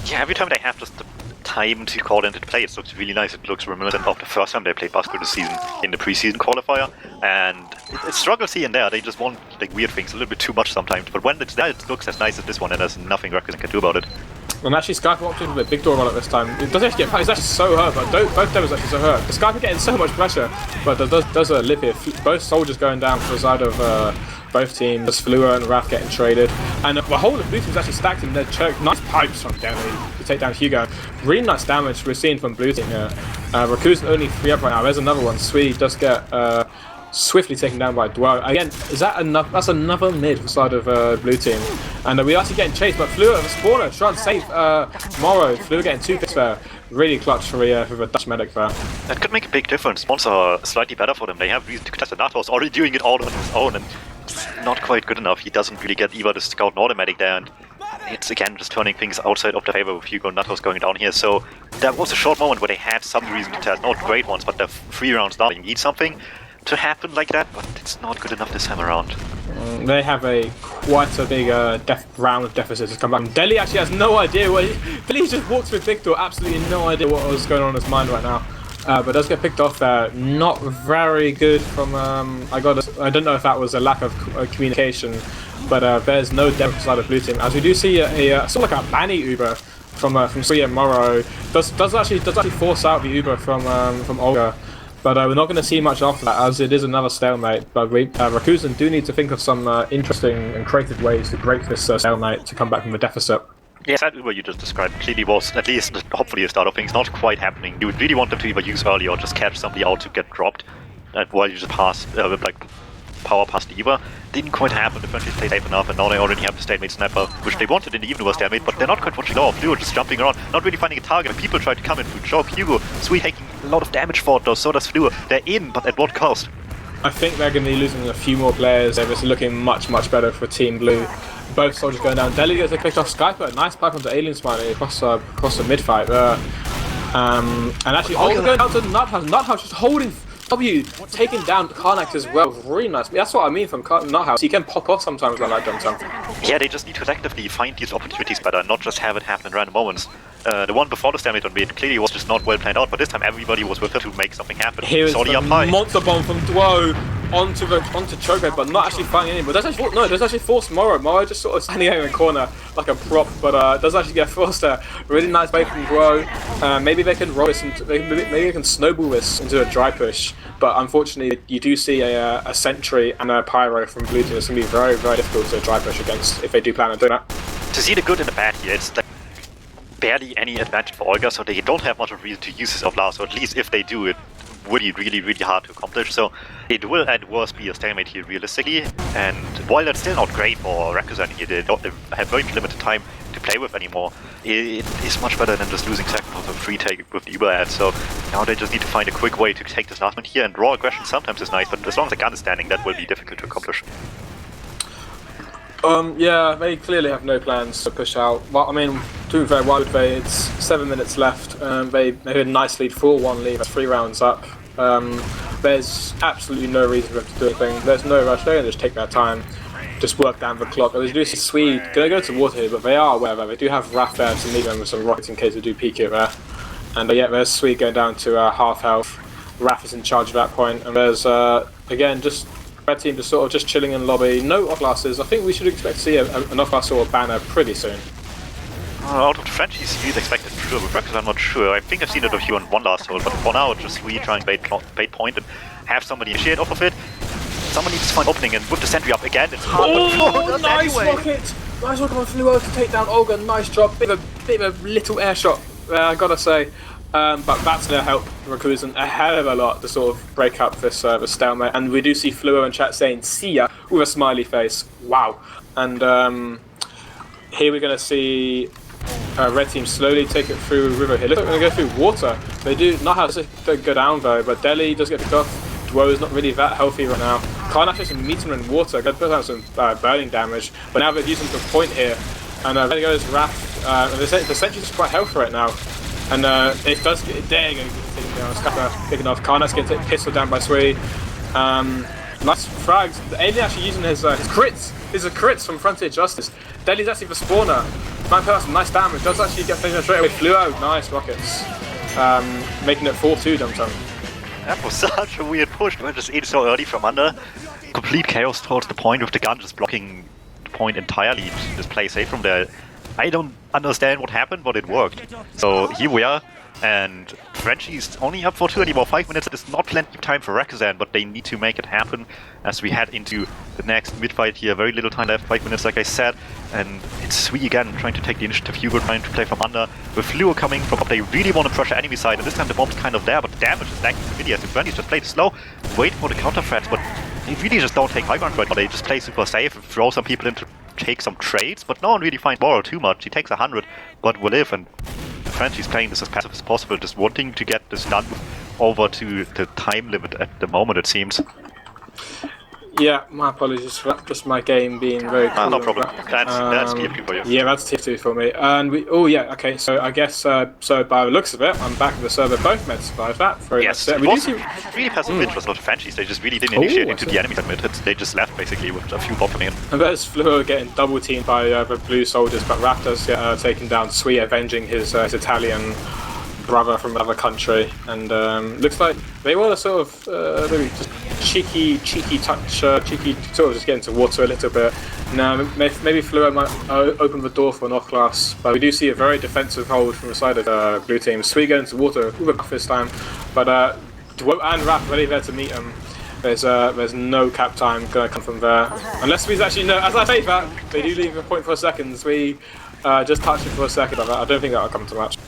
Yeah, every time they have just the time to call into play, it looks really nice. It looks reminiscent of the first time they played basketball this season in the preseason qualifier, and it struggles here and there. They just want like weird things a little bit too much sometimes. But when it's there, it looks as nice as this one, and there's nothing Rakuzan can do about it. And actually, Skype opted with a big door roll at this time. It does actually get. He's actually so hurt, but both demos actually so hurt. The Skype are getting so much pressure, but does a lip here. Both soldiers going down for the side of both teams. Flua and Raph getting traded, and the whole of blue team's actually stacked in their choke. Nice pipes from Delhi to take down Hugo. Really nice damage we're seeing from blue team here. Rakuzan only 3 up right now. There's another one. Swede does get swiftly taken down by Dwell. Again, is that enough? That's another mid side of blue team. And we're actually getting chased, but Flua the spawner trying to save Moro. Flua getting 2 picks there. Really clutch for the Dutch medic there. That could make a big difference. Spawns are slightly better for them. They have reason to contest. Nato's already doing it all on his own, and it's not quite good enough. He doesn't really get either the scout nor the medic there, and it's again just turning things outside of their favor with Hugo and Natos going down here. So there was a short moment where they had some reason to test. Not great ones, but they're 3 rounds down. You need something to happen like that, but it's not good enough this time around. They have quite a big round of deficits to come back. Delhi actually has no idea what Delhi just walked through Victor, absolutely no idea what was going on in his mind right now. But does get picked off there. Not very good from I don't know if that was a lack of communication, but there's no depth side of blue team. As we do see sort of like a banny Uber from Sui and Morrow. Does actually force out the Uber from Olga. But we're not going to see much after that, as it is another stalemate. But Rakuzan do need to think of some interesting and creative ways to break this stalemate to come back from the deficit. Yes, that Uber you just described clearly was, at least hopefully, a start of things, not quite happening. You would really want them to either use early or just catch somebody out to get dropped while you just pass, power past the Uber. Didn't quite happen. The Frenchies played safe enough, and now they already have the stalemate sniper, which they wanted in the even was stalemate, but they're not quite watching low. Fleur just jumping around, not really finding a target, and people try to come in to choke Hugo. Sweet taking a lot of damage for it though, so does Fleur. They're in, but at what cost? I think they're going to be losing a few more players. It's looking much better for Team Blue. Both soldiers going down. Delhi gets picked off Skyper. Nice pipe onto Alien Smiley across the mid fight there. And actually, also going down to Nuthouse. Nuthouse just holding W, taking down Karnax as well. Really nice. That's what I mean from Nuthouse. He can pop off sometimes like that, DuMmTm. Yeah, they just need to actively find these opportunities better, not just have it happen in random moments. The one before the stalemate on mid clearly was just not well planned out, but this time everybody was with it to make something happen. Here is the monster bomb from Dwo onto Choco, but not actually finding any. But does actually force Moro. Moro just sort of standing there in the corner like a prop, but does actually get forced there. Really nice bait from Dwo. Maybe they can roll this into, maybe they can snowball this into a dry push. But unfortunately, you do see a sentry and a pyro from blue team. It's going to be very difficult to dry push against if they do plan on doing that. To see the good and the bad here, it's like barely any advantage for Olga, so they don't have much of a reason to use this of last, or at least if they do, it would be really hard to accomplish. So it will at worst be a stalemate here realistically, and while that's still not great for Rakuzan here, they have very limited time to play with anymore. It is much better than just losing seconds of free take with the Uber ad, so now they just need to find a quick way to take this last one here, and raw aggression sometimes is nice, but as long as the gun is standing, that will be difficult to accomplish. Yeah, they clearly have no plans to push out. Well, I mean, doing very well. It's 7 minutes left. They had a nice lead, 4-1 lead. That's 3 rounds up. There's absolutely no reason for them to do anything. There's no rush. They're going to just take their time, just work down the clock. They do see Swede going to go to water here, but they are aware of that. They do have Raph there to meet them with some rockets in case they do peek it there. And yeah, there's Swede going down to half health. Raph is in charge at that point, and there's again just red team just sort of just chilling in lobby. No off classes. I think we should expect to see an off class or a banner pretty soon. Out of the Frenchies, you'd expect it, sure, but Rakuzan, I'm not sure. I think I've seen it of you on one last hole, but for now, just really try and bait point and have somebody initiate off of it. Someone needs to find opening, and with the sentry up again, it's hard. Oh, nice rocket! Nice rocket on Fluo to take down Olga. Nice job. Bit of a little air shot, I gotta say. But that's gonna help Rakuzan a hell of a lot to sort of break up this stalemate. And we do see Fluo in chat saying "see ya" with a smiley face. Wow. And here we're gonna see red team slowly take it through river here. Looks like we're gonna go through water. They do not have to go down though, but Delhi does get picked off. Duo is not really that healthy right now. Karnax is meeting him in water. Going to put down some burning damage, but now they're using the point here. And then goes Wrath. The sentry's quite healthy right now. And it does get there. Scupper picking off. Karnax getting pistol down by Sui. Nice frags. Alien actually using his crits. These are crits from Frontier Justice. Delhi's actually the spawner. 9 person, nice damage. Does actually get finished straight away. Fluo, nice rockets. Making it 4-2 DuMmTm. That was such a weird push. We just ate so early from under. Complete chaos towards the point with the gun just blocking the point entirely to just play safe from there. I don't understand what happened, but it worked. So here we are, and Frenchie's only up for 2 anymore. 5 minutes is not plenty of time for Rakuzan, but they need to make it happen as we head into the next mid-fight here. Very little time left, 5 minutes like I said, and it's Sui again trying to take the initiative. Hugo trying to play from under, with Fluo coming from up. They really want to pressure enemy side, and this time the bomb's kind of there, but the damage is lacking severely as the Frenchies just play it slow, wait for the counter threats, but they really just don't take high ground right now. They just play super safe, throw some people in to take some trades, but no one really finds Moral too much. He takes 100, but will live, and the Frenchies playing this as passive as possible, just wanting to get this done over to the time limit at the moment, it seems. Yeah, my apologies for that. Just my game being very cool. No problem. That's tier 2 for you. Yeah, that's tier 2 for me. And we. Oh yeah, okay. So I guess so by the looks of it, I'm back in the server. Both men survived that. Very yes, nice. It was really passive interest of the Frenchies. They just really didn't initiate into the enemy mid. They just left basically with a few bomb coming in. And there's Fluo getting double teamed by the blue soldiers, but Raptors get taken down. Sui avenging his Italian brother from another country, and looks like they want to sort of maybe just cheeky touch, cheeky sort of just get into water a little bit. Now maybe Fluo might open the door for an off class, but we do see a very defensive hold from the side of blue team. Sui going into water with a buff this time, but Duo and Raph ready there to meet him. There's no cap time going to come from there, unless we actually know. As I say that, they do leave a point for a second. We just touch it for a second. I don't think that'll come to much.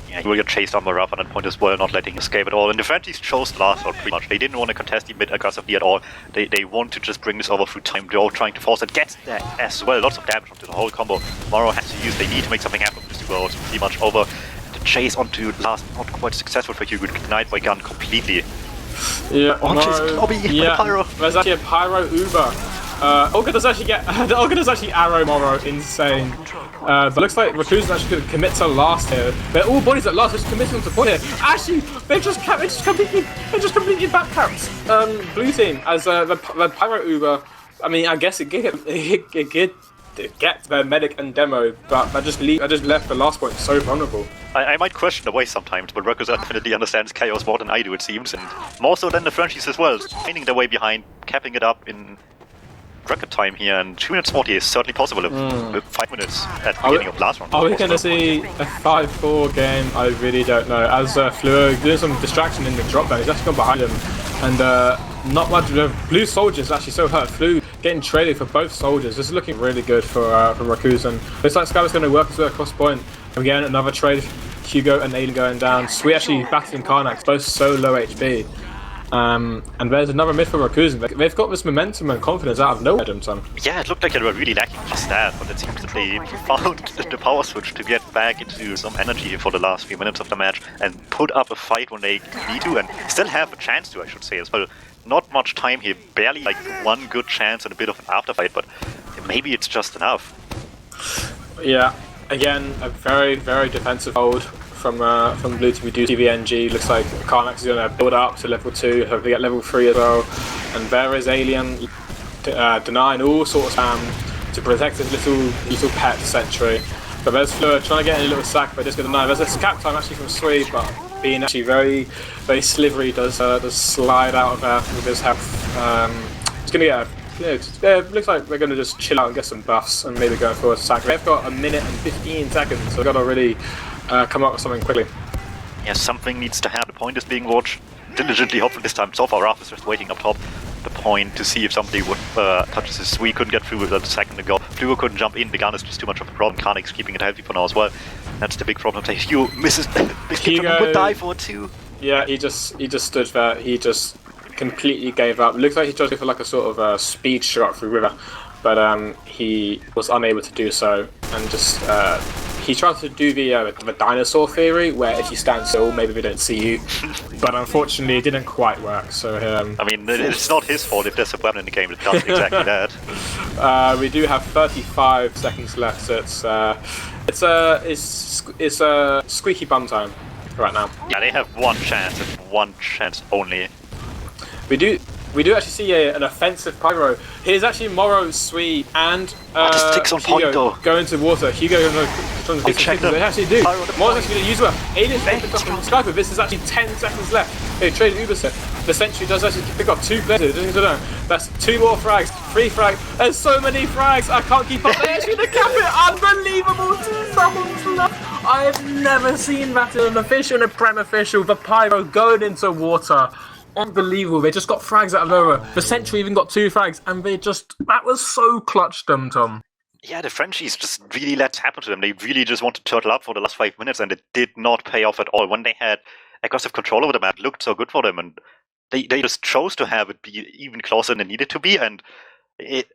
Yeah, he will get chased on the rough on that point as well, not letting him escape at all. And the Frenchies chose the last round pretty much. They didn't want to contest the mid aggressively at all. They want to just bring this over through time. They're all trying to force it. Gets there as well. Lots of damage onto the whole combo. Morrow has to use. They need to make something happen. This duel is pretty much over. The chase onto last, not quite successful for Hugo. Denied by gun completely. Yeah, onto his lobby. Yeah, Pyro. There's actually a Pyro Uber. Olga does actually get. Olga does actually arrow Morrow. Insane. But looks like Rakuzan actually could commit to last here. They're all bodies at last. Just committing to point here. Actually, they just completely backcapped blue team as the Pyro Uber. I mean, I guess it get their medic and demo, but I just left the last point so vulnerable. I might question the way sometimes, but Rakuzan definitely understands chaos more than I do, it seems, and more so than the Frenchies as well. Finding their way behind, capping it up in record time here, and 2 minutes 40 is certainly possible with 5 minutes at the beginning of last round. Are we going to see a 5-4 game? I really don't know. As Fluo doing some distraction in the drop down, he's actually gone behind him, and not much. The blue soldiers actually so hurt. Fluo getting traded for both soldiers. This is looking really good for Rakuzan. Looks like Sky's going to work his way across point. Again, another trade. Hugo and Alien going down. Sui actually battling Karnax, both so low HP. And there's another mid for Rakuzan. They've got this momentum and confidence out of nowhere, DuMmTm. Yeah, it looked like they were really lacking just that, but it seems that they found the power switch to get back into some energy for the last few minutes of the match and put up a fight when they need to, and still have a chance to, I should say, as well. Not much time here, barely like one good chance and a bit of an afterfight, but maybe it's just enough. Yeah, again, a very, very defensive hold from blue team. We do see the NG. Looks like Karnax is going to build up to level 2, hopefully get level 3 as well. And there is Alien denying all sorts to protect his little pet sentry. But there's Fluo trying to get in a little sack, but just going to deny. There's a cap time actually from Sui, but being actually very, very slivery, does slide out of there with his health. He's going to get it looks like we're going to just chill out and get some buffs and maybe go for a sack. They've got 1 minute and 15 seconds, so they've got to really come up with something quickly. Yeah, something needs to happen. The point is being watched diligently, hopefully this time. So far, Raph is just waiting up top the point to see if somebody would touch this. We couldn't get through a second ago. Fluo couldn't jump in. The gun is just too much of a problem. Karnax keeping it healthy for now as well. That's the big problem. Hugo misses. Hugo would die for it too. Yeah, he just stood there. He just completely gave up. It looks like he tried to go for like a sort of speed shot through river, but he was unable to do so, and just he tried to do the dinosaur theory, where if you stand still, maybe they don't see you. But unfortunately, it didn't quite work. So I mean, it's not his fault if there's a weapon in the game that does exactly that. We do have 35 seconds left. So it's squeaky bum time right now. Yeah, they have one chance and one chance only. We do actually see an offensive pyro. Here's actually Morrow, Sweet, and sticks on Hugo point though. Go into water. Hugo going to check them. They actually do. Morrow's actually going to use well. Alien's going to pick up from Skyper. This is actually 10 seconds left. They trade Uber set. The Sentry does actually pick up 2 players. That's 2 more frags, 3 frags. There's so many frags. I can't keep up. They actually cap it. Unbelievable. 2 seconds left. I have never seen that in an official and a prem official. The pyro going into water. Unbelievable. They just got frags out of nowhere. The Sentry even got 2 frags, and that was so clutch, DuMmTm. Yeah, the Frenchies just really let it happen to them. They really just wanted to turtle up for the last 5 minutes, and it did not pay off at all. When they had aggressive control over the map, it looked so good for them, and they just chose to have it be even closer than it needed to be, and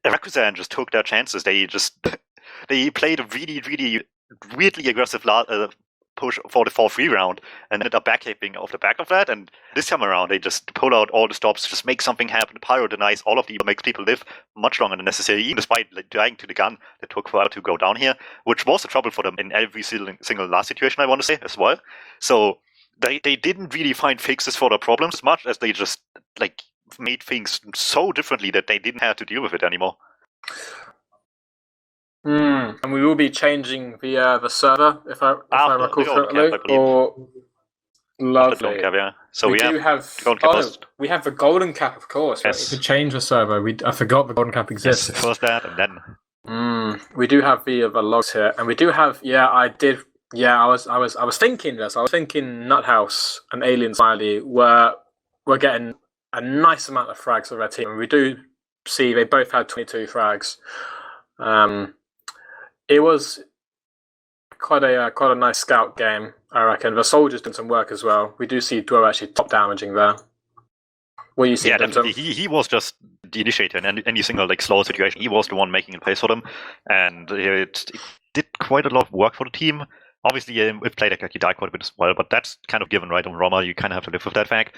Rakuzan just took their chances. They played a really, really weirdly aggressive push for the 4-3 round and ended up backcaping off the back of that, and this time around they just pull out all the stops, just make something happen. The pyro denies all of the makes people live much longer than necessary, even despite dying to the gun that took forever to go down here, which was a trouble for them in every single last situation, I want to say, as well. So they didn't really find fixes for their problems as much as they just made things so differently that they didn't have to deal with it anymore. And we will be changing the server, if I recall correctly. Or lovely. Cap, yeah. So we have the golden cap, of course. Right? Yes. To change the server, I forgot the golden cap exists. Yes, first that, and then. We do have the logs here, and we do have. I was thinking this. I was thinking Nuthouse and Alien Smiley were getting a nice amount of frags for their team, and we do see they both had 22 frags. It was quite a nice scout game, I reckon. The soldiers did some work as well. We do see Dwo actually top damaging there. What you see? Yeah, definitely. He was just the initiator in any single slow situation. He was the one making it place for them, and it did quite a lot of work for the team. Obviously, it played he died quite a bit as well, but that's kind of given, right? On Roma, you kind of have to live with that fact.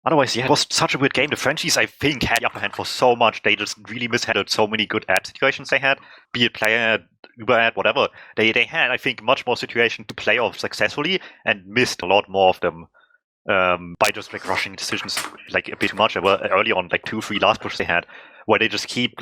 Otherwise, yeah, it was such a weird game. The Frenchies, I think, had the upper hand for so much. They just really mishandled so many good ad situations they had, be it player ad, Uber ad, whatever. They had, I think, much more situations to play off successfully and missed a lot more of them by just rushing decisions a bit too much. Early on, 2-3 last pushes they had, where they just keep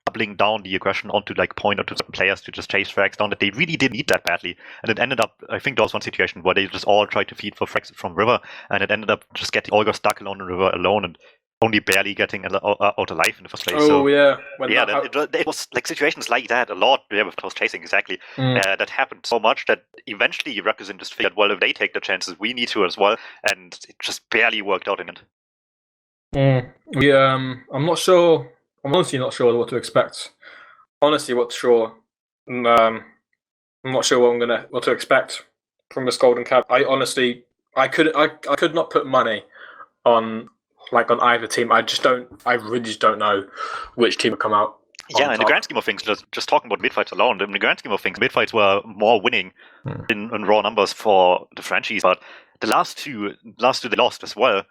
doubling down the aggression onto point onto certain players to just chase frags down that they really didn't need that badly. And it ended up, I think there was one situation where they just all tried to feed for frags from river, and it ended up just getting all got stuck along the river alone and only barely getting out alive in the first place. Oh, yeah. It was situations like that a lot. Yeah, with close chasing, exactly. That happened so much that eventually Rakuzan just figured, well, if they take the chances, we need to as well, and it just barely worked out in it. I'm not sure. I'm honestly not sure what to expect. I'm not sure what to expect from this golden cap. I could not put money on either team. I really just don't know which team will come out. Yeah, in the grand scheme of things, just talking about mid-fights alone, in the grand scheme of things, mid-fights were more winning in raw numbers for the Frenchies, but the last two they lost as well.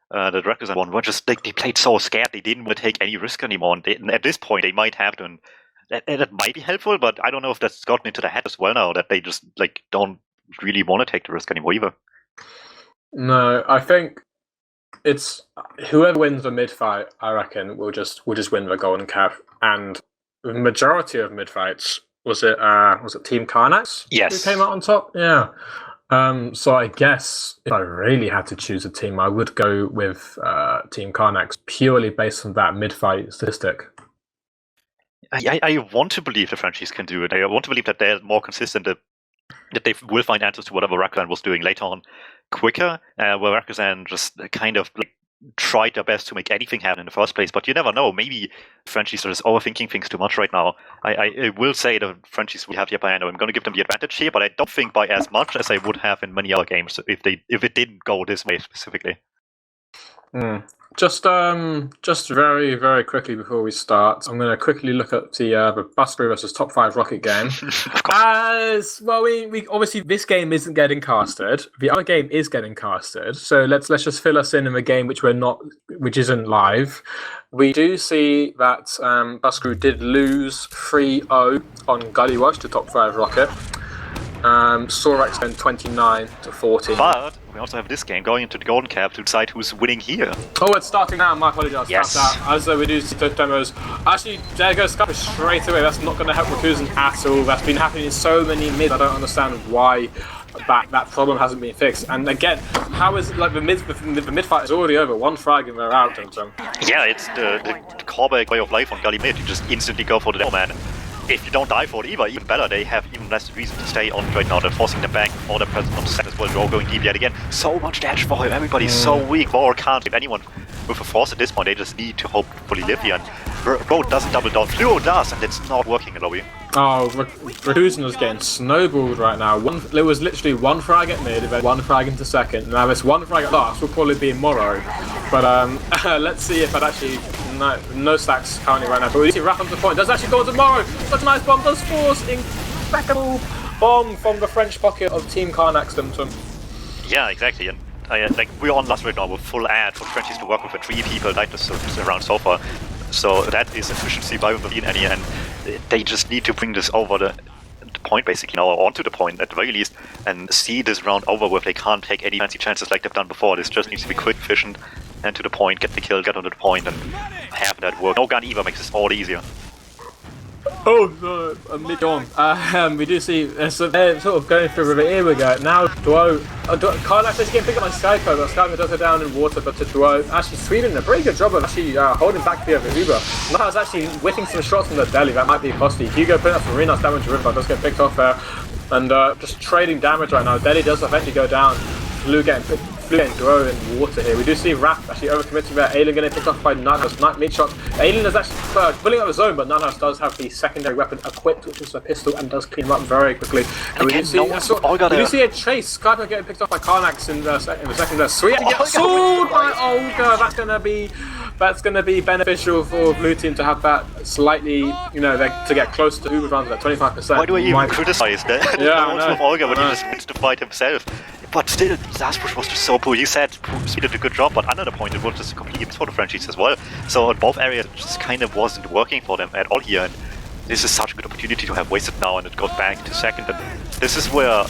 The Rakuzan one were just they played so scared they didn't want to take any risk anymore, and at this point they might have to, and that might be helpful, but I don't know if that's gotten into the head as well now that they just don't really want to take the risk anymore either. No, I think it's whoever wins the mid fight, I reckon will just win the golden cap, and the majority of mid fights was it Team Karnax? Yes, who came out on top. Yeah. So I guess if I really had to choose a team, I would go with Team Karnax purely based on that mid-fight statistic. I want to believe the franchise can do it. I want to believe that they're more consistent, that they will find answers to whatever Rakuzan was doing later on quicker, where Rakuzan just kind of tried their best to make anything happen in the first place. But you never know. Maybe Frenchies are just overthinking things too much right now. I will say the Frenchies will have the upper hand. I'm going to give them the advantage here, but I don't think by as much as I would have in many other games if it didn't go this way specifically. Just very, very quickly before we start, I'm going to quickly look at the Busker versus Top 5 Rocket game. As well, we obviously this game isn't getting casted. The other game is getting casted. So let's just fill us in the game which isn't live. We do see that Busker did lose 3-0 on Gully Watch to Top 5 Rocket. Sorax went 29-14. But we also have this game going into the Golden Cap to decide who's winning here. Oh, it's starting now. My apologies. Yes. As we do see the demos. Actually, there goes Skype straight away. That's not going to help Rakuzan at all. That's been happening in so many mids. I don't understand why that problem hasn't been fixed. And again, how is it like the mid fight is already over? One frag and they're out. Yeah, it's the callback way of life on Gully mid. You just instantly go for the demo man. If you don't die for it either, even better, they have even less reason to stay on right now. They're forcing them back for the presence on the set as well. Draw going deep yet again. So much damage for him. Everybody's so weak. Vor can't give anyone with a force at this point. They just need to hopefully live here. And Bro doesn't double down. Fluo does, and it's not working in lobby. Oh, Rakuzan is getting snowballed right now. There was literally one frag at mid, then one frag into second. Now this one frag at last will probably be Morrow. But let's see if that actually... No stacks currently right now, but we see Raph on the point. Does actually go to Morrow. Such a nice bomb. Does force impeccable bomb from the French pocket of Team Karnax. Yeah, exactly. And we're on last right now with full ad for Frenchies to work with 3 people like this around so far. So that is efficiency by within any, and they just need to bring this over the point basically now, or onto the point at the very least, and see this round over with. They can't take any fancy chances like they've done before. This just needs to be quick, efficient, and to the point, get the kill, get onto the point, and have that work. No gun either makes this all easier. Oh, mid-on. We do see, so they're sort of going through here we go. Now, Karnax is getting picked up by Skypo, but Skypo does go down in water, but to Duo, actually Sweden, a pretty good job of actually holding back the other Uber. Now is actually whipping some shots from the deli, that might be costly. Hugo putting up some really nice damage to River, does get picked off there, and just trading damage right now. Deli does eventually go down. Blue getting Duo in water here. We do see Raph actually overcommitting there. Alien getting picked off by Nighthouse. Mid shot. Alien is actually pulling out the zone, but Nighthouse does have the secondary weapon equipped, which is a pistol, and does clean him up very quickly. And we do see a chase. Skyper getting picked off by Karnax in the second there. Sweet gets sword by Olga. That's gonna be beneficial for Blue Team to have that slightly, to get close to Uber rounds at 25%. Why do I even criticize that? Yeah, of Olga when he just wins the fight himself. But still, last push was just so poor. You said he did a good job, but under the point it was just a complete miss for the Frenchies as well. So in both areas it just kind of wasn't working for them at all here. And this is such a good opportunity to have wasted now, and it goes back to second. And this is where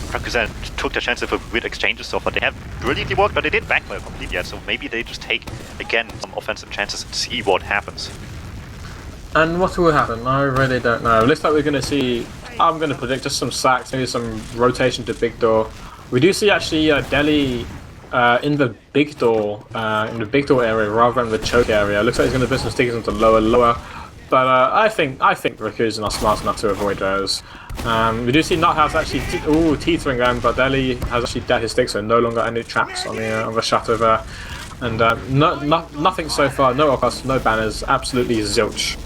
Rakuzan took the chance of a weird exchanges so far. They have brilliantly worked, but they didn't backfire completely yet. So maybe they just take, again, some offensive chances and see what happens. And what will happen? I really don't know. It looks like we're going to see, I'm going to predict just some sacks, maybe some rotation to big door. We do see actually Deli in the big door area rather than the choke area. It looks like he's going to put some stickers into lower. But I think Rakuzan are smart enough to avoid those. We do see Nuthouse actually teetering them, but Deli has actually dead his stick, so no longer any traps on the shutter there. And nothing so far, no offers, no banners, absolutely zilch.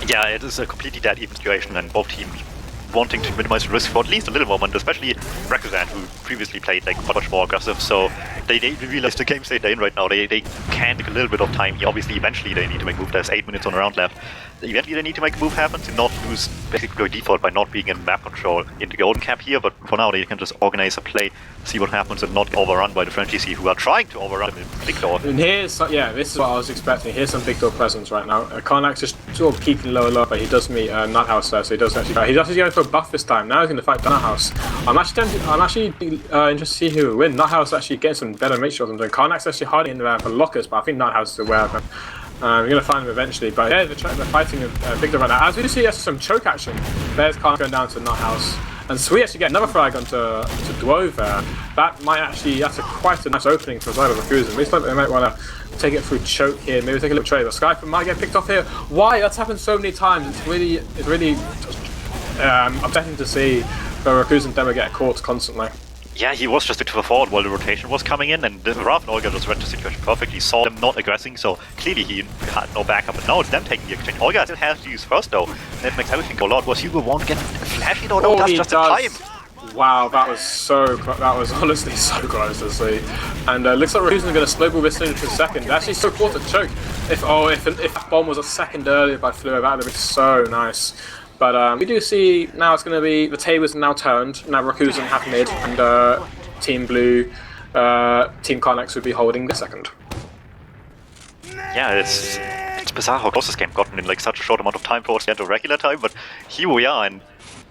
Yeah, it is a completely dead even situation, and both teams wanting to minimize risk for at least a little moment, especially Rakuzan, who previously played much more aggressive, so they realize the game state they're in right now, they can take a little bit of time here. Obviously, eventually they need to make a move. There's 8 minutes on a round left. Eventually they need to make a move happen to not lose basically go default by not being in map control in the golden cap here, but for now they can just organize a play, see what happens, and not get overrun by the Frenchies who are trying to overrun them in big door. And this is what I was expecting. Here's some big door presence right now. Karnax just sort of keeping lower, but he does meet Nuthouse there, so he does actually fight. He's actually going for a buff this time. Now he's going to fight Nuthouse. I'm actually interested to see who will win. Nuthouse actually getting some better mate shots, and Karnax actually hiding in there for lockers, but I think Nuthouse is aware of them. We're going to find him eventually, but yeah, they're fighting a big door right now. As we see, some choke action. There's Karnax going down to Nuthouse. And so we actually get another frag onto Duo there. That's quite a nice opening for the side of Rakuzan. Looks like they might want to take it through choke here, maybe take a little trade. But Skyper might get picked off here. Why? That's happened so many times. It's really upsetting to see the Rakuzan demo get caught constantly. Yeah, he was just a bit forward while the rotation was coming in, and Rav and Olga just read the situation perfectly, saw them not aggressing, so clearly he had no backup, but now it's them taking the exchange. Olga still has to use first though, and it makes everything go loud. Was Hugo won't get flashy though? No, that's just in time! Wow, that was honestly so close to see. And looks like Rakuzan is going to snowball this thing for a second. They're actually so close to choke. If that bomb was a second earlier by Fluo, that would have been so nice. But we do see now it's going to be the tables are now turned. Now Rakuzan have mid, and Team Blue, Team karnax would be holding the second. Yeah, it's bizarre how close this game gotten in like such a short amount of time towards the end of regular time. But here we are, and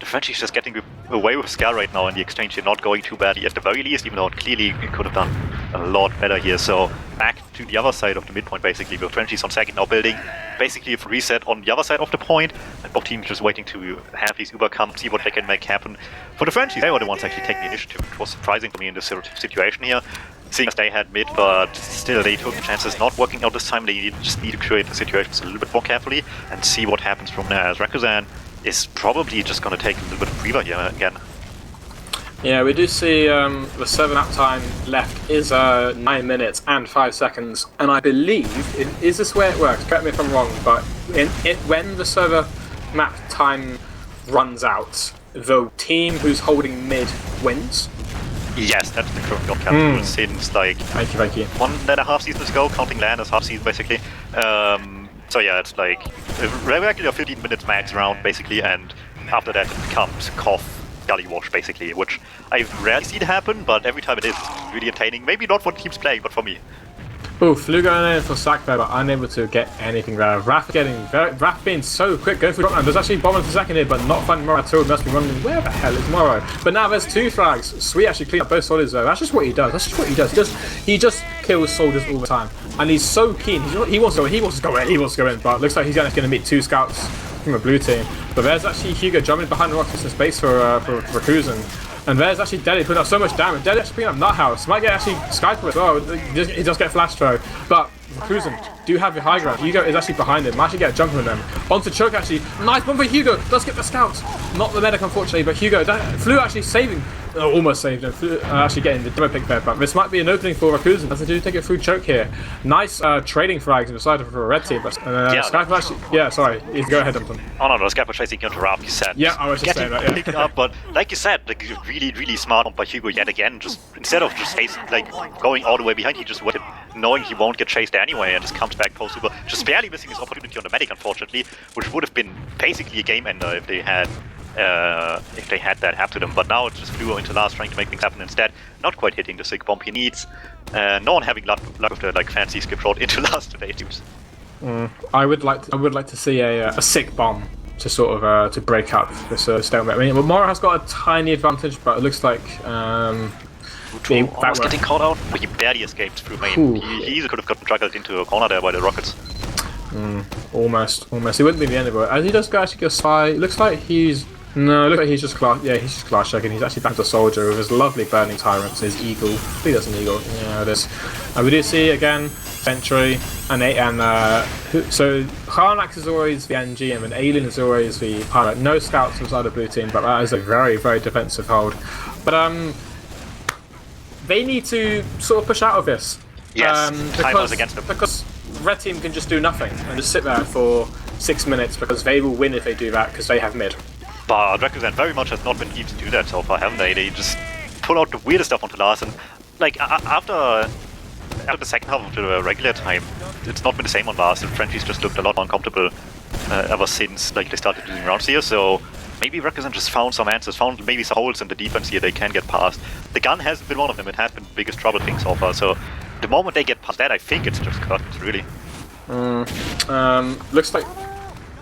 the Frenchie's just getting away with Scar right now, and the exchange here not going too badly at the very least, even though it clearly could have done a lot better here. So back to the other side of the midpoint basically, with Frenchie's on second now building basically a reset on the other side of the point, and both teams just waiting to have these Uber come, see what they can make happen. For the Frenchies, they were the ones actually taking the initiative, which was surprising for me in this situation here. Seeing as they had mid, but still they took the chances not working out this time. They just need to create the situations a little bit more carefully and see what happens from there, as Rakuzan is probably just going to take a little bit of breather here again. Yeah, we do see the 7 map time left is 9 minutes and 5 seconds, and I believe, is this where it works? Correct me if I'm wrong, but when the server map time runs out, the team who's holding mid wins? Yes, that's the current God Cap rule since like thank you. 1.5 seasons ago, counting LAN as half season basically. So yeah, it's like a regular 15 minutes max round basically, and after that it becomes cough, gully wash basically, which I rarely see it happen, but every time it is, it's really entertaining. Maybe not for the teams playing, but for me. Oh, Flu going in for sack there, but unable to get anything there. Raph being so quick, going for drop land. There's actually bomb for second here, but not finding Moro at all. Must be running. Where the hell is Moro? But now there's 2 frags. Sweet actually clean up both solids though. That's just what he does. He just kills soldiers all the time, and he's so keen. He wants to go in. But looks like he's going to meet 2 scouts from a blue team. But there's actually Hugo jumping behind the rocks in space for Rakuzan. And there's actually Deli putting up so much damage. Deli actually putting up Nut House. Might get actually Skype as well. He does get flash throw. But Rakuzan do have the high ground. Hugo is actually behind him. Might actually get a jump on them. Onto choke actually. Nice bomb for Hugo. Does get the scouts. Not the medic unfortunately, but Hugo. Flu actually saving. Almost saved him. Flu actually getting the demo pick there. But this might be an opening for Rakuzan as they do take it through choke here. Nice trading frags on the side of a red team. But Skype actually. Yeah, sorry. Go ahead, DuMmTm. Oh no, Skype was chasing into Rav, you said. Yeah, I was just saying that. Yeah. Picked up, but like you said, like really smart by Hugo yet again. Just instead of just going all the way behind, he just waited, knowing he won't get chased anyway, and just comes back post Uber, just barely missing his opportunity on the medic, unfortunately, which would have been basically a game ender if they had that happen to them. But now it just flew into last, trying to make things happen instead. Not quite hitting the sick bomb he needs. No one having luck with the fancy skip road into last today, dudes. I would like to see a sick bomb to sort of to break up this stalemate. I mean, Moro has got a tiny advantage, but it looks like was getting caught out, but he barely escaped through main. He easily could have gotten juggled into a corner there by the rockets. Almost. It wouldn't be the end of it. As he does actually go spy, it looks like he's just class checking. He's actually back to soldier with his lovely burning tyrants, his eagle. I think that's an eagle. Yeah, it is. And we do see again Sentry and so karnax is always the NGM and Alien is always the pilot. No scouts inside the blue team, but that is a very defensive hold. But they need to sort of push out of this. Yes, timers against them. Because red team can just do nothing and just sit there for 6 minutes because they will win if they do that because they have mid. But Rakuzan very much has not been able to do that so far, haven't they? They just pull out the weirdest stuff onto last, and like after the second half of the regular time, it's not been the same on last. The Frenchies just looked a lot more uncomfortable ever since like they started losing rounds here. So maybe Rakuzan just found some answers, found maybe some holes in the defense here they can get past. The gun hasn't been one of them. It has been the biggest trouble thing so far. So the moment they get past that, I think it's just curtains, really. Looks like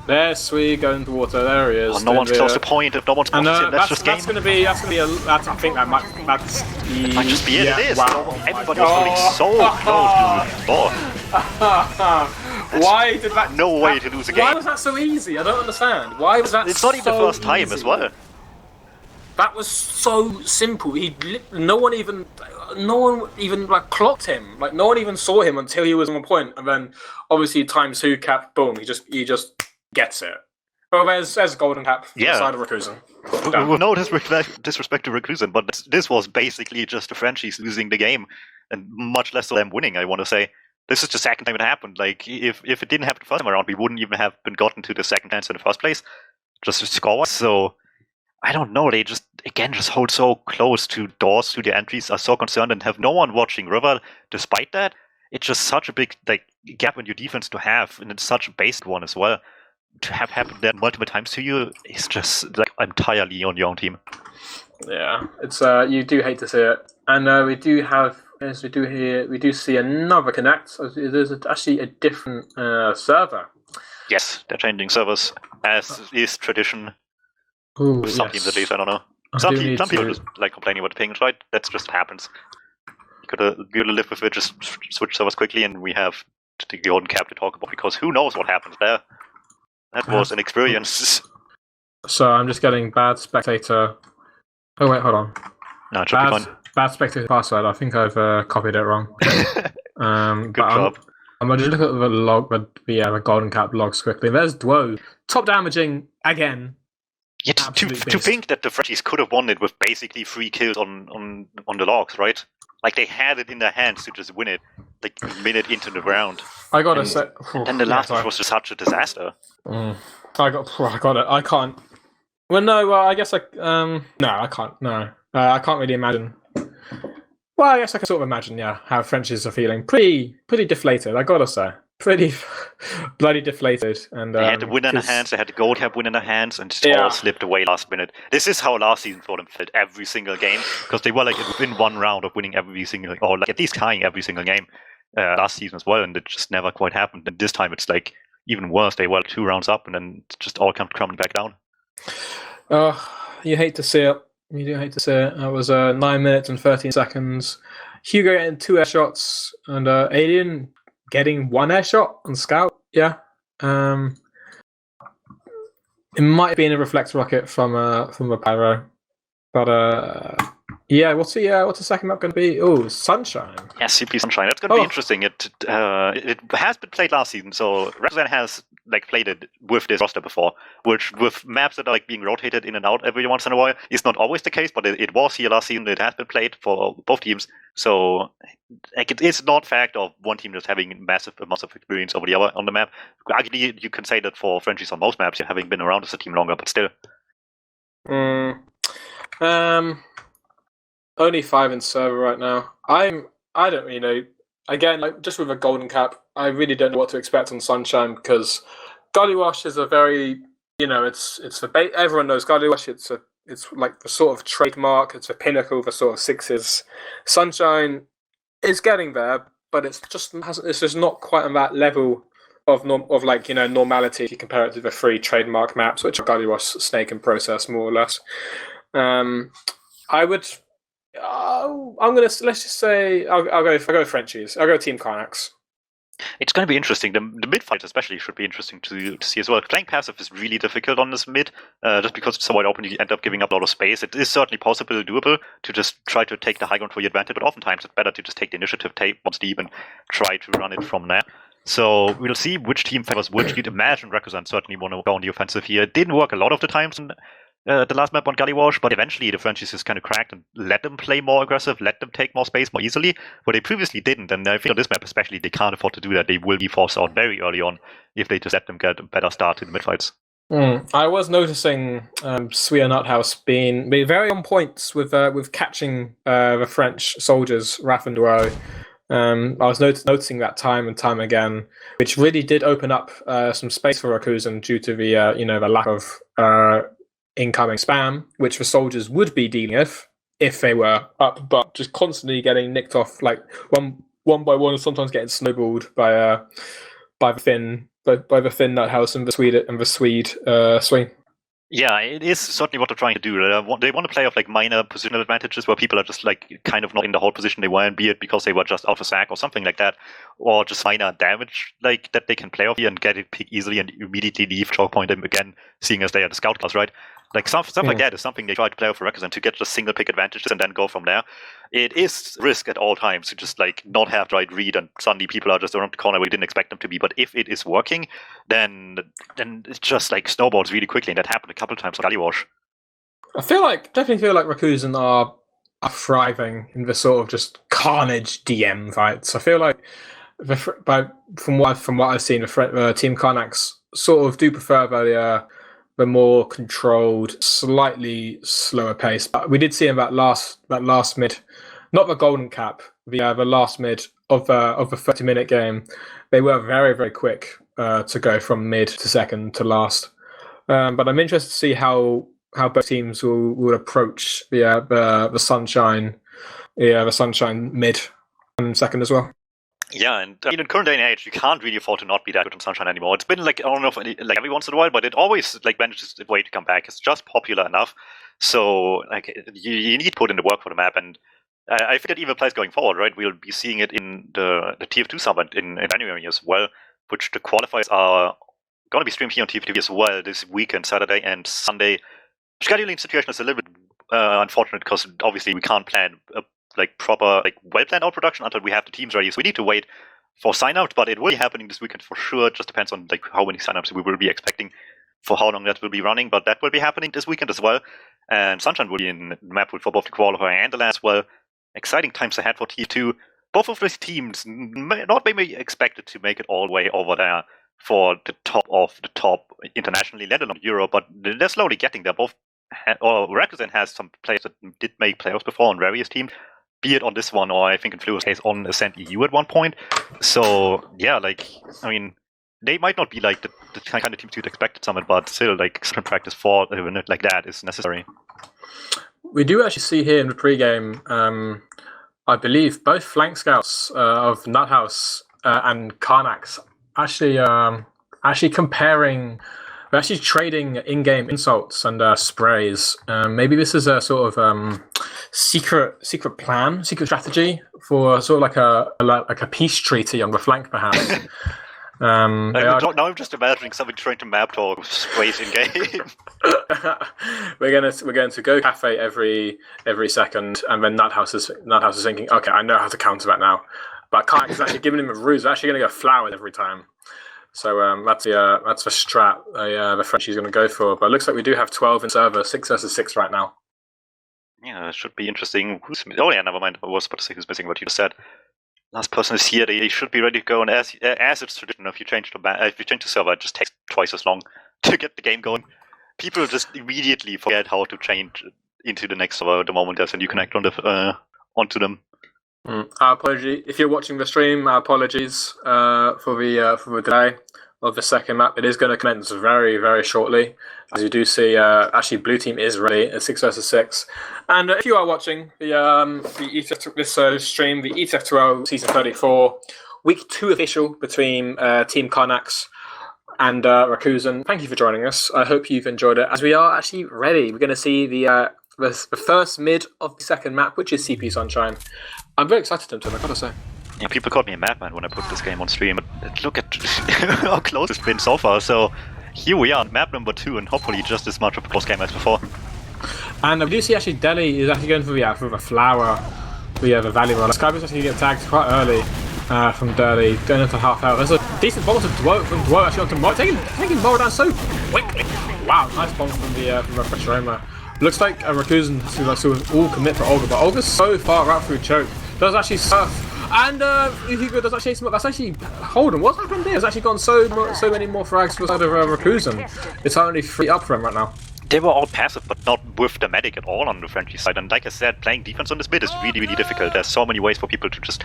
there's Sui going to water. There he is. Oh, no one's close to point. If no one's close to him, that's just game. That's gonna be. I think that might. That's the. It might just be it. Yeah, it is. wow. Everybody was holding so close to the ball. Why did that? No way to lose a game. Why was that so easy? I don't understand. Why was that? It's not even the first time easy? as well. That was so simple. No one even like clocked him. Like no one even saw him until he was on point, and then obviously times 2 cap, boom, he just gets it. Well, there's golden cap from the side of Rakuzan. No disrespect to Rakuzan, but this was basically just the Frenchies losing the game, and much less them winning. I want to say this is the second time it happened. Like if it didn't happen the first time around, we wouldn't even have been gotten to the second chance in the first place, just score. So I don't know. They just hold so close to doors, to the entries, are so concerned, and have no one watching River. Despite that, it's just such a big gap in your defense to have, and it's such a basic one as well. To have happened that multiple times to you is just entirely on your own team. Yeah, it's you do hate to see it, and we do have, as we do see another connect. There's actually a different server. Yes, they're changing servers as is tradition. Ooh, with some teams at least, I don't know. Some people just complaining about the pings, right? That just happens. You gotta live with it. Just switch servers quickly, and we have the golden cap to talk about because who knows what happens there. That was an experience. So I'm just getting bad spectator. Oh wait, hold on. No, it should be fine. Bad spectator password. I think I've copied it wrong. Good job. I'm going to look at the log, the golden cap logs quickly. There's Duo, top damaging again. Yeah, to think that the Frenchies could have won it with basically 3 kills on the logs, right? Like they had it in their hands to just win it, like a minute into the round. I gotta say, and the last one was just such a disaster. I got it. I can't. Well, no. I guess no, I can't. No, I can't really imagine. Well, I guess I can sort of imagine, how Frenchies are feeling. Pretty deflated. I gotta say, pretty bloody deflated. And they had the win in their hands. They had the gold cap win in their hands, and just all slipped away last minute. This is how last season for them felt every single game, because they were within one round of winning every single, or at least tying every single game last season as well, and it just never quite happened. And this time it's even worse. They were 2 rounds up, and then just all come crumbling back down. You hate to see it. You do hate to see it. It was 9 minutes and 13 seconds. Hugo getting 2 air shots, and Alien getting 1 air shot on Scout. Yeah. It might have been a reflect rocket from a pyro, but what's the second map going to be? Oh, Sunshine. Yeah, CP Sunshine. That's going to be interesting. It has been played last season, so Rakuzan has played it with this roster before, which with maps that are being rotated in and out every once in a while is not always the case, but it was here last season. It has been played for both teams, so it is not fact of one team just having massive amounts of experience over the other on the map. Arguably, you can say that for Frenchies on most maps, having been around as a team longer, but still. Only 5 in server right now. I don't really know. Again, just with a golden cap, I really don't know what to expect on Sunshine, because Gullywash is a very, everyone knows Gullywash. It's like the sort of trademark. It's a pinnacle for sort of 6s. Sunshine is getting there, but it's just not quite on that level of normality if you compare it to the 3 trademark maps, which are Gullywash, Snake, and Process, more or less. I would. Let's just say I'll go Frenchies. I'll go Team Karnax. It's going to be interesting. The mid fight especially should be interesting to see as well. Playing passive is really difficult on this mid, just because it's so wide open. You end up giving up a lot of space. It is certainly possible, doable, to just try to take the high ground for your advantage, but oftentimes it's better to just take the initiative, take one deep, and try to run it from there. So we'll see which team favors which. You'd imagine Rakuzan certainly want to go on the offensive here. It didn't work a lot of the times in the last map on Gullywash, but eventually the Frenchies just kind of cracked and let them play more aggressive, let them take more space more easily, but they previously didn't, and I think on this map especially they can't afford to do that. They will be forced out very early on if they just let them get a better start in the midfights. I was noticing Sweer Nuthouse being very on points with catching the French soldiers, Raph and Duo. I was noticing that time and time again, which really did open up some space for Rakuzan due to the the lack of incoming spam, which the soldiers would be dealing with if they were up, but just constantly getting nicked off one by one, and sometimes getting snowballed by the thin Nuthouse and the Swede swing. Yeah, it is certainly what they're trying to do. They want to play off minor positional advantages where people are just kind of not in the whole position they were in, be it because they were just out of sack or something like that, or just minor damage that they can play off here and get it pick easily and immediately leave choke point them again, seeing as they are the scout class, right? Like stuff like that is something they try to play out for Rakuzan to get just single pick advantages and then go from there. It is risk at all times to just like not have the right read and suddenly people are just around the corner where you didn't expect them to be. But if it is working, then it just like snowballs really quickly, and that happened a couple of times on Galleywash. I definitely feel like Rakuzan are thriving in the sort of just carnage DM fights. I feel like from what I've seen, the Team Karnax sort of do prefer the more controlled, slightly slower pace. But we did see in that last mid, not the golden cap, the last mid of the 30-minute game, they were very, very quick to go from mid to second to last. But I'm interested to see how both teams will approach the Sunshine, the Sunshine mid and second as well. Yeah, and in current day and age, you can't really afford to not be that good on Sunshine anymore. It's been like, I don't know, like every once in a while, but it always like manages a way to come back. It's just popular enough, so like you need to put in the work for the map, and I think it even plays going forward, right? We'll be seeing it in the TF2 summit in January as well, which the qualifiers are going to be streamed here on TF2 as well this weekend, Saturday and Sunday. Scheduling situation is a little bit unfortunate because obviously we can't plan a proper well planned out production until we have the teams ready. So we need to wait for sign out, but it will be happening this weekend for sure. It just depends on how many sign-ups we will be expecting, for how long that will be running, but that will be happening this weekend as well. And Sunshine will be in the map for both the qualifier and the LAN as well. Exciting times ahead for T2. Both of these teams not maybe expected to make it all the way over there for the top of the top internationally, let alone Europe, but they're slowly getting there. Both Rakuzan has some players that did make playoffs before on various teams, be it on this one, or I think in Fluo's case on Ascent EU at one point. So yeah, they might not be like the kind of teams you'd expect at Summit, but still certain practice for like that is necessary. We do actually see here in the pregame, I believe both flank scouts of Nuthouse and Karnax actually comparing. We're actually trading in-game insults and sprays. Maybe this is a sort of secret strategy for sort of like a peace treaty on the flank, perhaps. Now I'm just imagining somebody trying to map talk sprays in game. we're going to go cafe every second, and then Nuthouse is thinking, okay, I know how to counter that now. But Karnax is actually giving him a ruse. They're actually going to go flowers every time. So that's the strat the Frenchie's going to go for. But it looks like we do have 12 in server, 6 versus 6 right now. Yeah, it should be interesting. Oh yeah, never mind. I was about to say who's missing what you just said. Last person is here. They should be ready to go. And as it's traditional, if you change the server, it just takes twice as long to get the game going. People just immediately forget how to change into the next server the moment there's a new connect onto them. Our apology. If you're watching the stream, our apologies for the delay of the second map. It is going to commence very, very shortly. As you do see, actually Blue Team is ready at 6 versus 6. And if you are watching the ETF stream, the ETF2L Season 34, Week 2 official between Team Karnax and Rakuzan. Thank you for joining us. I hope you've enjoyed it, as we are actually ready. We're going to see the first mid of the second map, which is CP Sunshine. I'm very excited to him, I gotta say. Yeah, people called me a madman when I put this game on stream. But look at how close it's been so far. So here we are, map number 2, and hopefully just as much of a close game as before. And we do see actually Delhi is actually going for the flower, the Valley Roller. Skybo's actually get tagged quite early from Delhi, going into half hour. There's a decent bomb from Dwo actually onto Mo, taking Mo down so quickly. Wow, nice bomb from the Fresh. Looks like Rakuzan to all commit for Olga, but Olga's so far out through choke. Does actually surf, and Hugo does actually. That's actually Holden. What's happened here? Has actually gone so many more frags for the side of Rakuzan. It's only 3 up for him right now. They were all passive, but not with the medic at all on the Frenchie side. And like I said, playing defense on this bit is really, really difficult. There's so many ways for people to just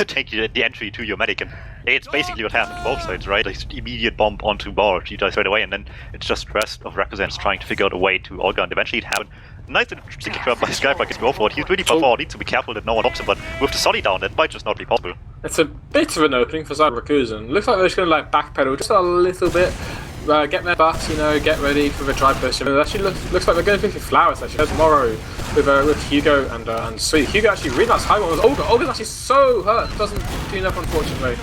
take the entry to your medic, and it's basically what happened to both sides, right? Like immediate bomb onto ball, she dies right away, and then it's just the rest of Rakuzan trying to figure out a way to Olga, and eventually it happened. Nice single trap by Skyfrog is go for it. He's really far forward, needs to be careful that no one opts him, but with the Solly down, that might just not be possible. It's a bit of an opening for side Rakuzan. Looks like they're just going to backpedal just a little bit. Get their butts, get ready for the drive push. It actually looks like they're going to pick flowers. Actually, there's Morrow with Hugo and Sweet. Hugo actually really nice high one with Olga. Olga's actually so hurt, doesn't do enough unfortunately.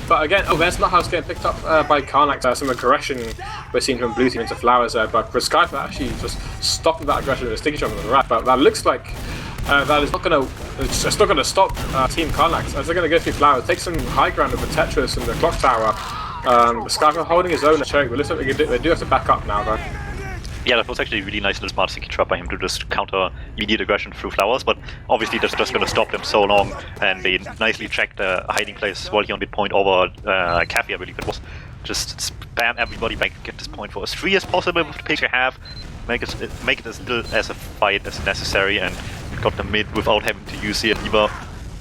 But again, there's not how it's getting picked up by karnax. Some aggression we're seeing from blue team into flowers there, but Skyper actually just stopping that aggression with a sticky jump on the rat. But that looks like that is not going to. It's not going to stop Team karnax as they're going to go through flowers, take some high ground with the Tetris and the clock tower. Skyper holding his own at choke, but looks like they do have to back up now though. Yeah, that was actually a really nice little smart sticky trap by him to just counter immediate aggression through flowers, but obviously that's just going to stop them so long, and they nicely checked the hiding place while he on midpoint over Cafe, I believe it was. Just spam everybody back, get this point for as free as possible with the picks you have, make it as little as a fight as necessary, and got the mid without having to use it either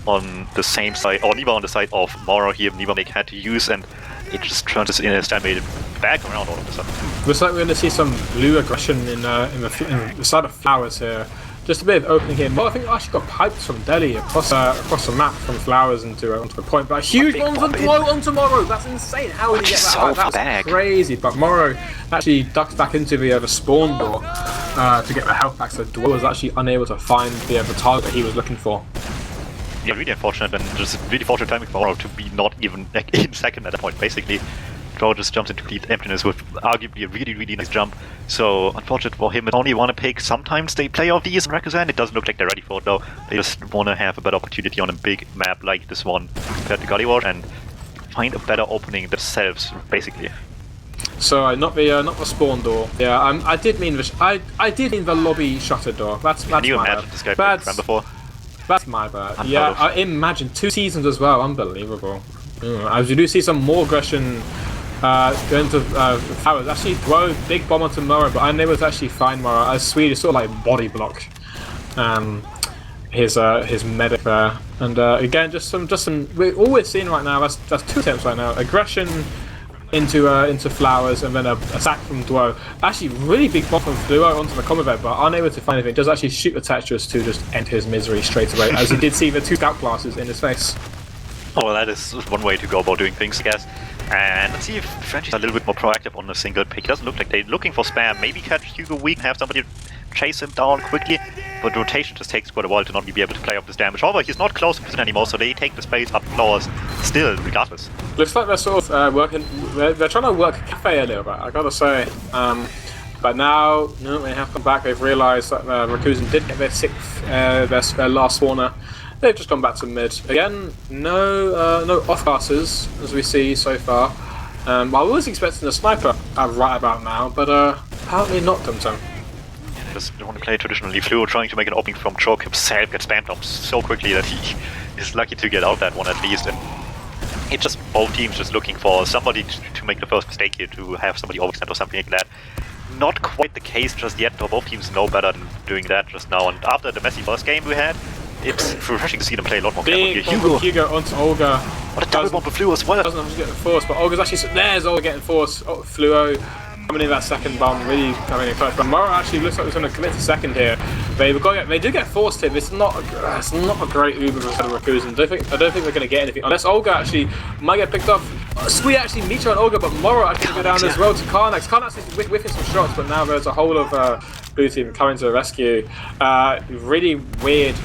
on the same side, or neither on the side of Moro here, neither make had to use, and it just turns us in a standard back around all of a sudden. Looks like we're going to see some blue aggression in the side of flowers here. Just a bit of opening here. Well, I think I actually got piped from Delhi across the map from flowers onto the point. But a huge one from Blow onto Moro. That's insane. How would he get that? That's crazy. But Moro actually ducks back into the spawn door to get the health back. So Dwell was actually unable to find the target he was looking for. Yeah, really unfortunate, and just really fortunate timing for Moro to be not even in second at that point. Basically, Draw just jumps into complete emptiness with arguably a really nice jump. So unfortunate for him. It's only one pick. Sometimes they play off these in Rakuzan. It doesn't look like they're ready for it though. They just want to have a better opportunity on a big map like this one compared to Gullywash and find a better opening themselves, basically. So not the spawn door. Yeah, I did mean the lobby shutter door. That's Can you my imagine bad. this guy played Cram before? That's my bad. Yeah, I imagine 2 seasons as well. Unbelievable. As you do see some more aggression going to flowers. Actually throw big bomb onto Moro, but unable to actually find Moro. As Swede sort of like body block his medic there. And again, just some. All we're seeing right now. That's 2 attempts right now. Aggression into flowers, and then a sack from Duo. Actually, really big bomb from Duo onto the combo bed, but unable to find anything. Does actually shoot the Tetris to just end his misery straight away, as he did see the 2 scout classes in his face. Oh, well, that is one way to go about doing things, I guess. And let's see if Frenchie's a little bit more proactive on a single pick. It doesn't look like they're looking for spam. Maybe catch Hugo weak, have somebody chase him down quickly. But the rotation just takes quite a while to not be able to play off this damage. However, he's not close to prison anymore, so they take the space up floors still, regardless. Looks like they're sort of working. They're trying to work Cafe a little bit, I gotta say. But now, no, they have come back. They've realised that Rakuzan did get their 6th, their last spawner. They've just gone back to mid. Again, no off classes, as we see so far. I was expecting a sniper right about now, but apparently not DuMmTm. Just don't want to play traditionally. Fluo trying to make an opening from Choke himself gets spammed up so quickly that he is lucky to get out that one at least. And it's just both teams just looking for somebody to make the first mistake here, to have somebody overextend or something like that. Not quite the case just yet, though both teams know better than doing that just now. And after the messy first game we had, it's refreshing to see them play a lot more careful here. Hugo onto Olga. What a double bomb for Fluo as well. Doesn't have to get forced, but Olga's actually there's Olga getting forced. Oh, Fluo coming in that second bomb, really coming in close. But Moro actually looks like he's going to commit to second here. They do get forced here. It's not a great Uber for Rakuzan. I don't think they're going to get anything unless Olga actually might get picked up. Squee actually meets her on Olga, but Moro actually go down as well to karnax. Karnax is whiffing some shots, but now there's a whole of blue team coming to the rescue. Really weird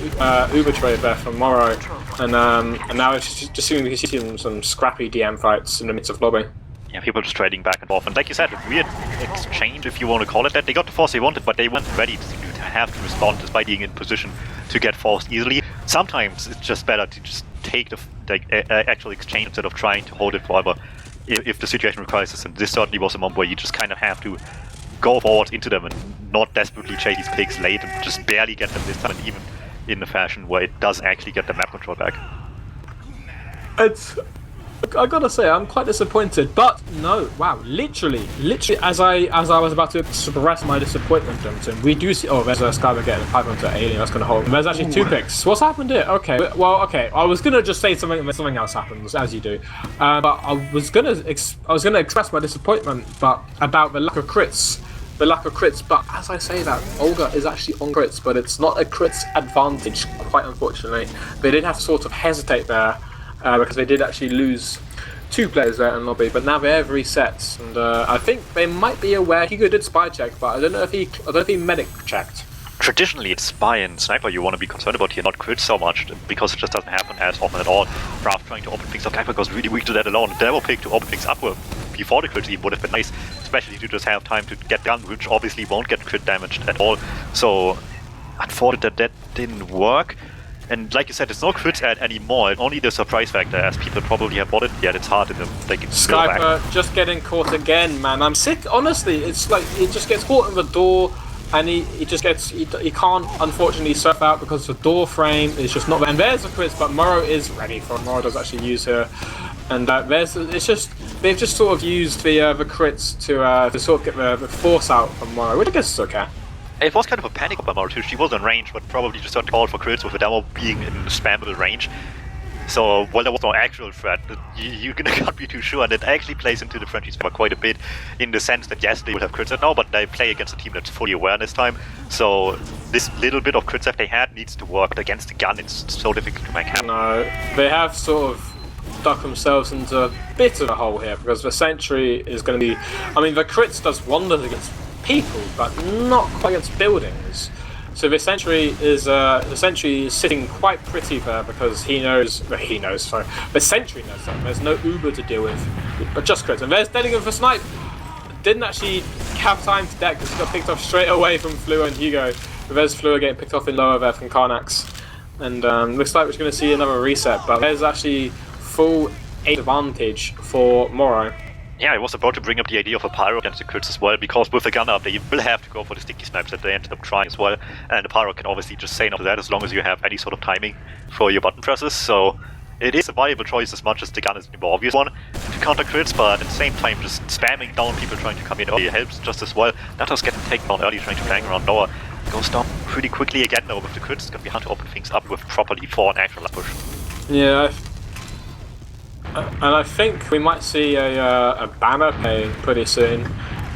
Uber trade there from Moro, and now it's just seeming we can see some scrappy DM fights in the midst of lobby. Yeah, people just trading back and forth, and like you said, a weird exchange, if you want to call it that. They got the force they wanted, but they weren't ready to have to respond despite being in position to get forced easily. Sometimes it's just better to just take the actual exchange instead of trying to hold it forever if the situation requires this, and this certainly was a moment where you just kind of have to go forward into them and not desperately chase these picks late and just barely get them this time, and even in a fashion where it does actually get the map control back. I gotta say, I'm quite disappointed, but no, wow, literally, as I was about to express my disappointment, DuMmTm, we do see, there's a Skyver getting a pipe onto Alien, that's gonna hold. There's actually 2 picks. What's happened here? Okay, I was gonna just say something else happens, as you do, but I was gonna express my disappointment, but about the lack of crits. But as I say that, Olga is actually on crits, but it's not a crits advantage, quite unfortunately. They did have to sort of hesitate there, because they did actually lose 2 players there in lobby, but now they have resets, and I think they might be aware. Hugo did spy check, but I don't know if he medic checked. traditionally it's spy and sniper you want to be concerned about here, not crits so much, because it just doesn't happen as often at all. Raph trying to open things up, Sniper goes really weak to that alone. Devil pick to open things up with before the crits even would have been nice, especially to just have time to get gun, which obviously won't get crit damaged at all. So unfortunate that didn't work. And like you said, it's no crits ad anymore, only the surprise factor, as people probably have bought it, yet it's hard in the Skyper just getting caught again, man. I'm sick, honestly. It's like, he just gets caught in the door, and he just gets, he can't unfortunately surf out because the door frame is just not there. And there's the crits, but Morrow is ready for it. Morrow does actually use her. And it's just, they've just sort of used the crits to sort of get the force out from Morrow, which I guess is okay. It was kind of a panic by Morrow too. She was in range, but probably just got called for crits with the demo being in spammable range. So, while there was no actual threat, you can't be too sure, and it actually plays into the Frenchies' favor quite a bit, in the sense that yes, they will have crits at now, but they play against a team that's fully aware this time. So, this little bit of crits that they had needs to work, but against the gun, it's so difficult to make happen. No, they have sort of dug themselves into a bit of a hole here, because the sentry is going to be, I mean, the crits does wonders against people, but not quite against buildings. So the sentry is sitting quite pretty there, because the sentry knows that there's no Uber to deal with, but just crits. And there's Dellingham for snipe. Didn't actually have time to deck because he got picked off straight away from Fleur and Hugo. But there's Fleur getting picked off in lower there from Karnax. And looks like we're going to see another reset, but there's actually full advantage for Morrow. Yeah, I was about to bring up the idea of a pyro against the crits as well, because with the gun up, they will have to go for the sticky snipes that they ended up trying as well, and the pyro can obviously just say no to that as long as you have any sort of timing for your button presses, so it is a viable choice as much as the gun is the more obvious one to counter crits, but at the same time just spamming down people trying to come in early helps just as well. Natos getting taken down early, trying to flank around lower, goes down pretty quickly again though with the crits. It's going to be hard to open things up with properly for an actual push. Yeah, and I think we might see a banner play pretty soon.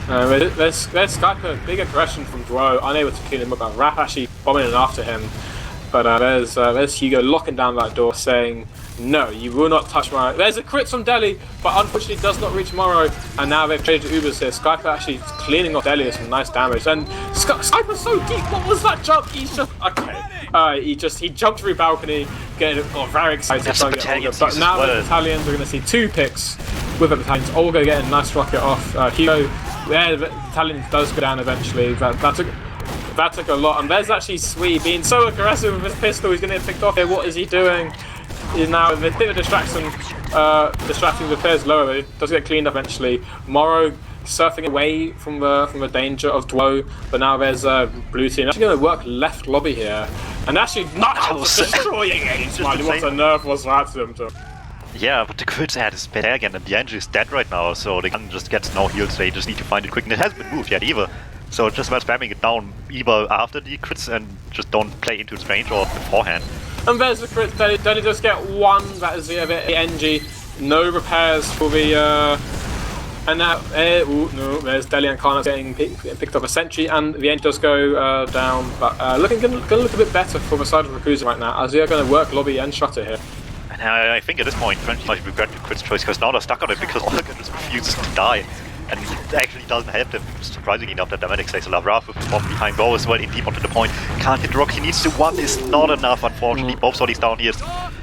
There's Skype a big aggression from Dwo, unable to clean him up. Raph actually bombing in after him, but there's Hugo locking down that door, saying, "No, you will not touch Morrow." There's a crit from Deli, but unfortunately does not reach Morrow. And now they've traded Ubers here. Skype actually cleaning off Deli with some nice damage. And Skype was so deep. What was that jump? He's just okay. He jumped through balcony, getting very excited. But now the battalions are going to see two picks with the battalions. Olga getting a nice rocket off. Hugo, yeah, the battalion does go down eventually. That took a lot. And there's actually Sweet being so aggressive with his pistol. He's going to get picked off here. What is he doing? He's now a bit of a distraction, distracting the players lower. It does get cleaned up eventually. Morrow surfing away from the danger of Dwo, but now there's blue team actually going to work left lobby here, and actually not destroying it. What a nerve was that to them? Yeah, but the crits ad is bad again, and the engine is dead right now, so the gun just gets no heals. They just need to find it quick, and it hasn't been moved yet either. So just about spamming it down either after the crits and just don't play into its range or beforehand. And there's the crit. They only just get one. That is the NG. No repairs for the. And now, no, there's Deli and Karnax getting picked up a sentry, and the NG does go down. But going to look a bit better for the side of Rakuzan right now, as they are going to work lobby and shutter here. And I think at this point, French might regret the crit's choice, because now they're stuck on it because Olga just refuses to die. And it actually doesn't help them, surprisingly enough, that Dominic stays alive. Raph with the bomb behind Bo as well, in deep onto the point. Can't hit the rock, he needs to. One is not enough, unfortunately. Both bodies down here,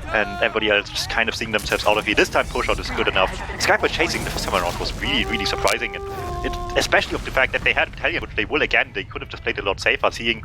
and everybody else just kind of seeing themselves out of here. This time push out is good enough. Skyper chasing the first time around was really, really surprising. And especially of the fact that they had Battalion, which they will again. They could have just played a lot safer, seeing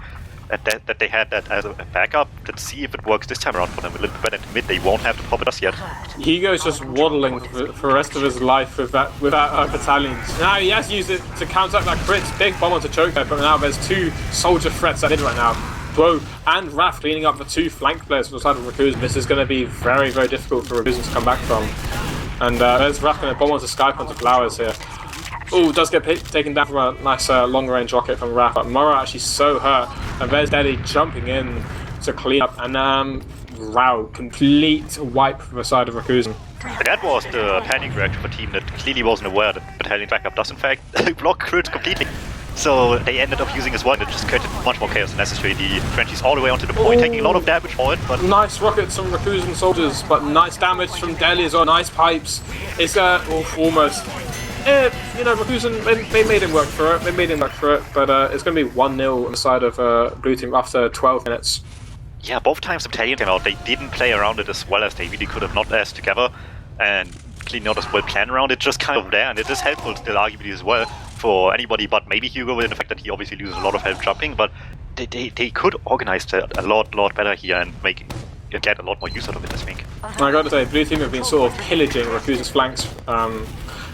that they had that as a backup. Let's see if it works this time around for them a little bit better in mid. They won't have to pop it us yet. Hugo's just waddling for the rest of his life without battalions. Now he has used it to counter that crit. Big bomb onto choke there, but now there's two soldier threats at it right now. Dwo and Raph cleaning up the two flank players from the side of Rakuzan. This is going to be very, very difficult for Rakuzan to come back from. And there's Raph going to bomb onto Skype onto Flowers here. Oh, does get taken down from a nice long-range rocket from Raph, but Morrow actually so hurt. And there's Daddy jumping in to clean up, and wow, complete wipe from the side of Rakuzan. And that was the panic reaction of a team that clearly wasn't aware that Battalion backup does in fact block crits completely. So they ended up using as well, and it just created much more chaos than necessary. The Frenchies all the way onto the point, taking a lot of damage for it, but... Nice rockets from Rakuzan soldiers, but nice damage from Deli as well, nice pipes. It's almost... Rakuzan, they made him work for it. But it's going to be 1-0 on the side of blue team after 12 minutes. Yeah, both times DuMmTm came out, they didn't play around it as well as they really could have, not as together, and clearly not as well planned around it, just kind of there, and it is helpful still arguably as well for anybody but maybe Hugo, with the fact that he obviously loses a lot of help jumping, but they could organize it a lot better here and get a lot more use out of it, I think. I gotta say, blue team have been sort of pillaging Rakuzan's flanks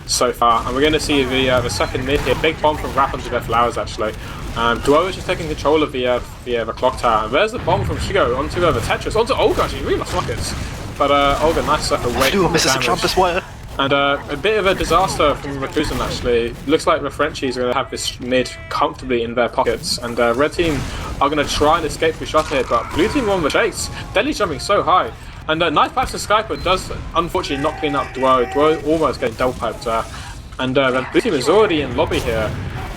so far, and we're going to see the second mid here. Big bomb from Raph onto their flowers, actually. Duo is just taking control of the clock tower. And there's the bomb from Hugo onto the Tetris, onto Olga, actually, really nice rockets. But Olga, nice away from misses a jump as well. And a bit of a disaster from Rakuzan, actually. Looks like the Frenchies are going to have this mid comfortably in their pockets, and red team are going to try and escape the shot here, but blue team won the chase. Deadly's jumping so high. And nice pipes to Skyper does unfortunately not clean up Duo. Duo almost getting double piped there. And the blue team is already in lobby here.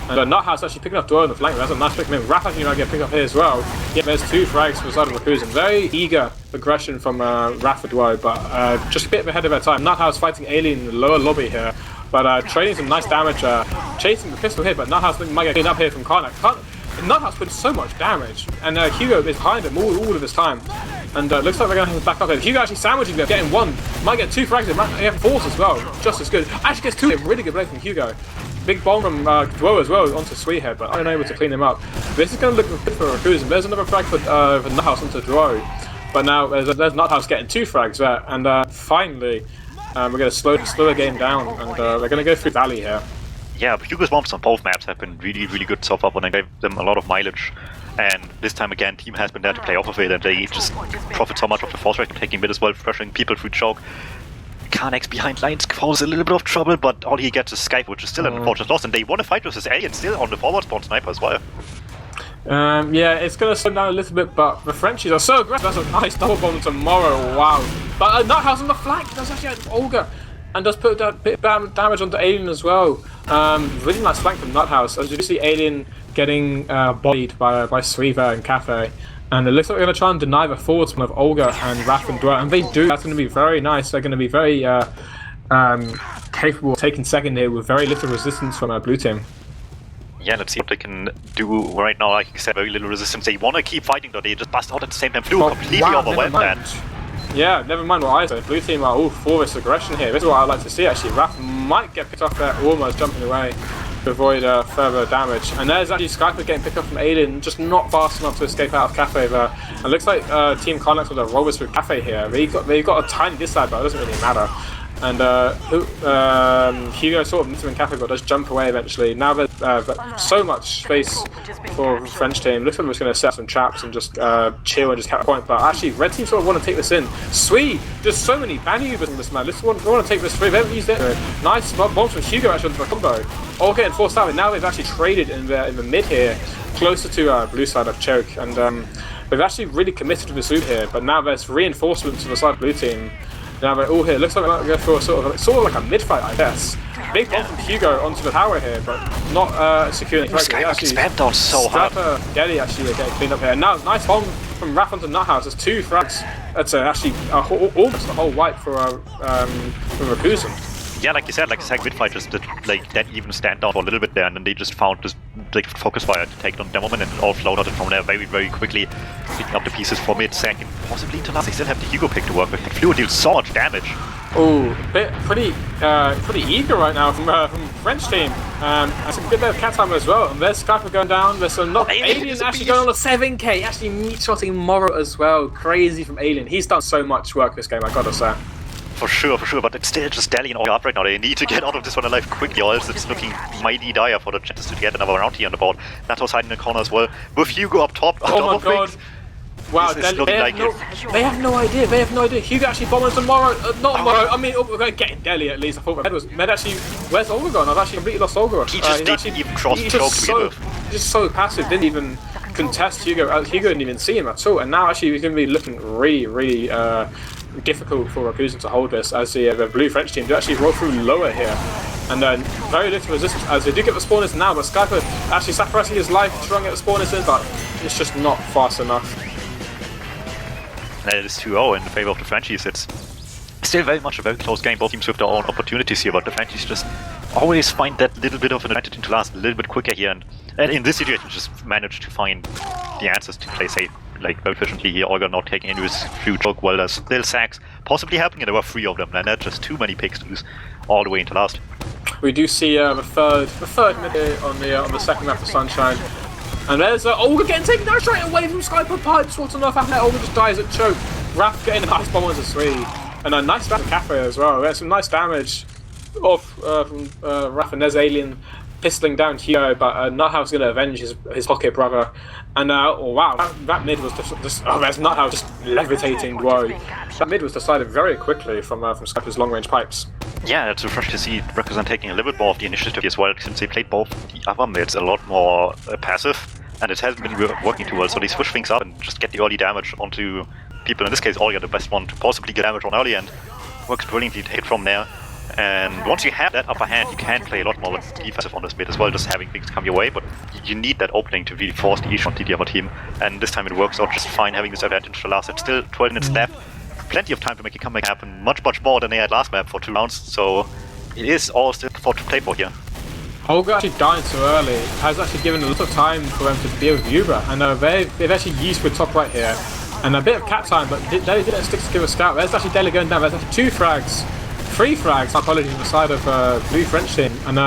And Nuthouse actually picking up Duo on the flank. That's a nice pick from him. Raph actually might get picked up here as well. Yeah, there's 2 frags from the side of Rakuzan. Very eager aggression from Raph for Duo, but just a bit ahead of their time. Nuthouse fighting Alien in the lower lobby here. But trading some nice damage, chasing the pistol here, but Nuthouse might get cleaned up here from karnax. Nuthouse put so much damage, and Hugo is behind him all of his time. And looks like we're going to have to back up here. Hugo actually sandwiching them, getting 1. Might get 2 frags, might get 4s as well. Just as good. Actually gets 2. Really good play from Hugo. Big bomb from Duo as well onto Sweethead, but unable to clean him up. This is going to look good for Rakuzan. There's another frag for Nuthouse onto Duo. But now there's Nuthouse getting 2 frags there. And finally, we're going to slow the game down, and we're going to go through Valley here. Yeah, but Hugo's bombs on both maps have been really good so far, but they gave them a lot of mileage. And this time again, team has been there to play off of it, and they just profit so much of the force rate taking mid as well, pressuring people through choke. Karnax behind lines causes a little bit of trouble, but all he gets is Skype, which is still an unfortunate loss, and they want to fight with this alien still on the forward spawn sniper as well. Yeah, it's going to slow down a little bit, but the Frenchies are so aggressive. That's a nice double bomb tomorrow, wow. But Nuthouse on the flank, does actually have Olga, and does put that bit of damage onto Alien as well. Really nice flank from Nuthouse, as you see Alien getting bodied by Sweever and Cafe. And it looks like they're going to try and deny the forward spawn of Olga and Raph and Duo, and they do. That's going to be very nice. They're going to be very capable of taking second here with very little resistance from our blue team. Yeah, let's see what they can do right now. Like I said, very little resistance. They want to keep fighting, though. They just bust out at the same time. Blue completely overwhelmed that. Yeah, never mind what I said. Blue team are all for this aggression here. This is what I'd like to see, actually. Raph might get picked off there, almost jumping away to avoid further damage. And there's actually Skyper getting picked up from Alien, just not fast enough to escape out of Cafe there. And it looks like Team Karnax with a roll with Cafe here. They've got a tiny dislike, but it doesn't really matter. And Hugo sort of meets him in Cafe, but does jump away eventually. Now there's so much space for the French team. Looks like we're just going to set some traps and just chill and just cap a point. But actually, red team sort of want to take this in. Sweet! There's so many maneuvers in this man. They want to take this through. They haven't used it. Nice bombs from Hugo actually onto the combo. All getting forced out. Now they've actually traded in the mid here, closer to blue side of choke. And they've actually really committed to this loop here. But now there's reinforcements to the side of blue team. Now they're all here. Looks like they might go for sort of like a mid-fight, I guess. Big bomb from Hugo onto the tower here, but not securing correctly. Skype spammed down so hard. Getty actually getting cleaned up here. And now nice bomb from Raph onto Nuthouse. There's 2 frags. That's actually almost a whole wipe for Rakuzan. Yeah, like you said, like second mid-fight just did that even stand down for a little bit there, and then they just found this focus fire to take on Demon, and it all flowed out from there very quickly, picking up the pieces for mid, second, possibly into last. They still have the Hugo pick to work with. The Fluid deals so much damage. Oh, pretty eager right now from French team. That's a good bit of cat time as well. And there's Skyper going down. There's some Alien actually going on a 7k. Actually meat-shotting Morrow as well. Crazy from Alien. He's done so much work this game, I gotta say. For sure, but it's still just dallying all up right now. They need to get out of this one alive quickly, or else it's looking mighty dire for the chances to get another round here on the board. Nato's hiding in the corner as well, with Hugo up top. Oh my god! Wow, they have no idea. They have no idea. Hugo actually bombing tomorrow. Not tomorrow. I mean, we're going to get in Delhi at least. I thought Med actually. Where's Olga gone? I've actually completely lost Olga. He just didn't even cross the choke to begin with. Just so passive. Didn't even contest Hugo. Hugo didn't even see him at all. And now actually he's going to be looking really difficult for Rakuzan to hold this, as the blue French team do actually roll through lower here. And then very little resistance as they do get the spawners now, but Skyper actually sacrificing his life to try and get the spawners in, but it's just not fast enough. And it is 2-0 in favor of the Frenchies. It's still very much a very close game. Both teams with their own opportunities here, but the Frenchies just always find that little bit of an advantage into last a little bit quicker here, and in this situation just manage to find the answers to play safe, like very efficiently here. Olga not taking any risks through choke, while there's still sacks possibly helping, and there were 3 of them, and that's just too many picks to lose all the way into last. We do see the third mid here on the second map of Sunshine. And there's Olga getting taken down straight away from Skyper Pipes. What's enough happening? Olga just dies at choke. Raph getting a nice bomb onto 3. And a nice damage Cafe as well. There's some nice damage from Raph, and there's Alien pistoling down Hugo, but Nuthouse going to avenge his pocket brother. And oh wow, that mid was just there's Nuthouse just levitating. Whoa, that mid was decided very quickly from Skyper's long range pipes. Yeah, it's refreshing to see Rakuzan taking a little bit more of the initiative as well, since they played both the other mids a lot more passive, and it hasn't been working too well. So they switch things up and just get the early damage onto people. In this case, Olga the best one to possibly get damage on early, and works brilliantly to hit from there. And once you have that upper hand, you can play a lot more defensive on this mid as well, just having things come your way, but you need that opening to really force the issue onto the other team, and this time it works out just fine, having this advantage to last. It's still 12 minutes left, plenty of time to make a comeback happen, much more than they had last map for 2 rounds, so it is all still to play for here. Olga actually dying so early has actually given a lot of time for them to deal with Uber, and they've actually used with top right here, and a bit of cap time, but they didn't stick to give a scout. There's actually Deli going down, there's actually 2 frags. 3 frags, apologies, on the side of blue French team, and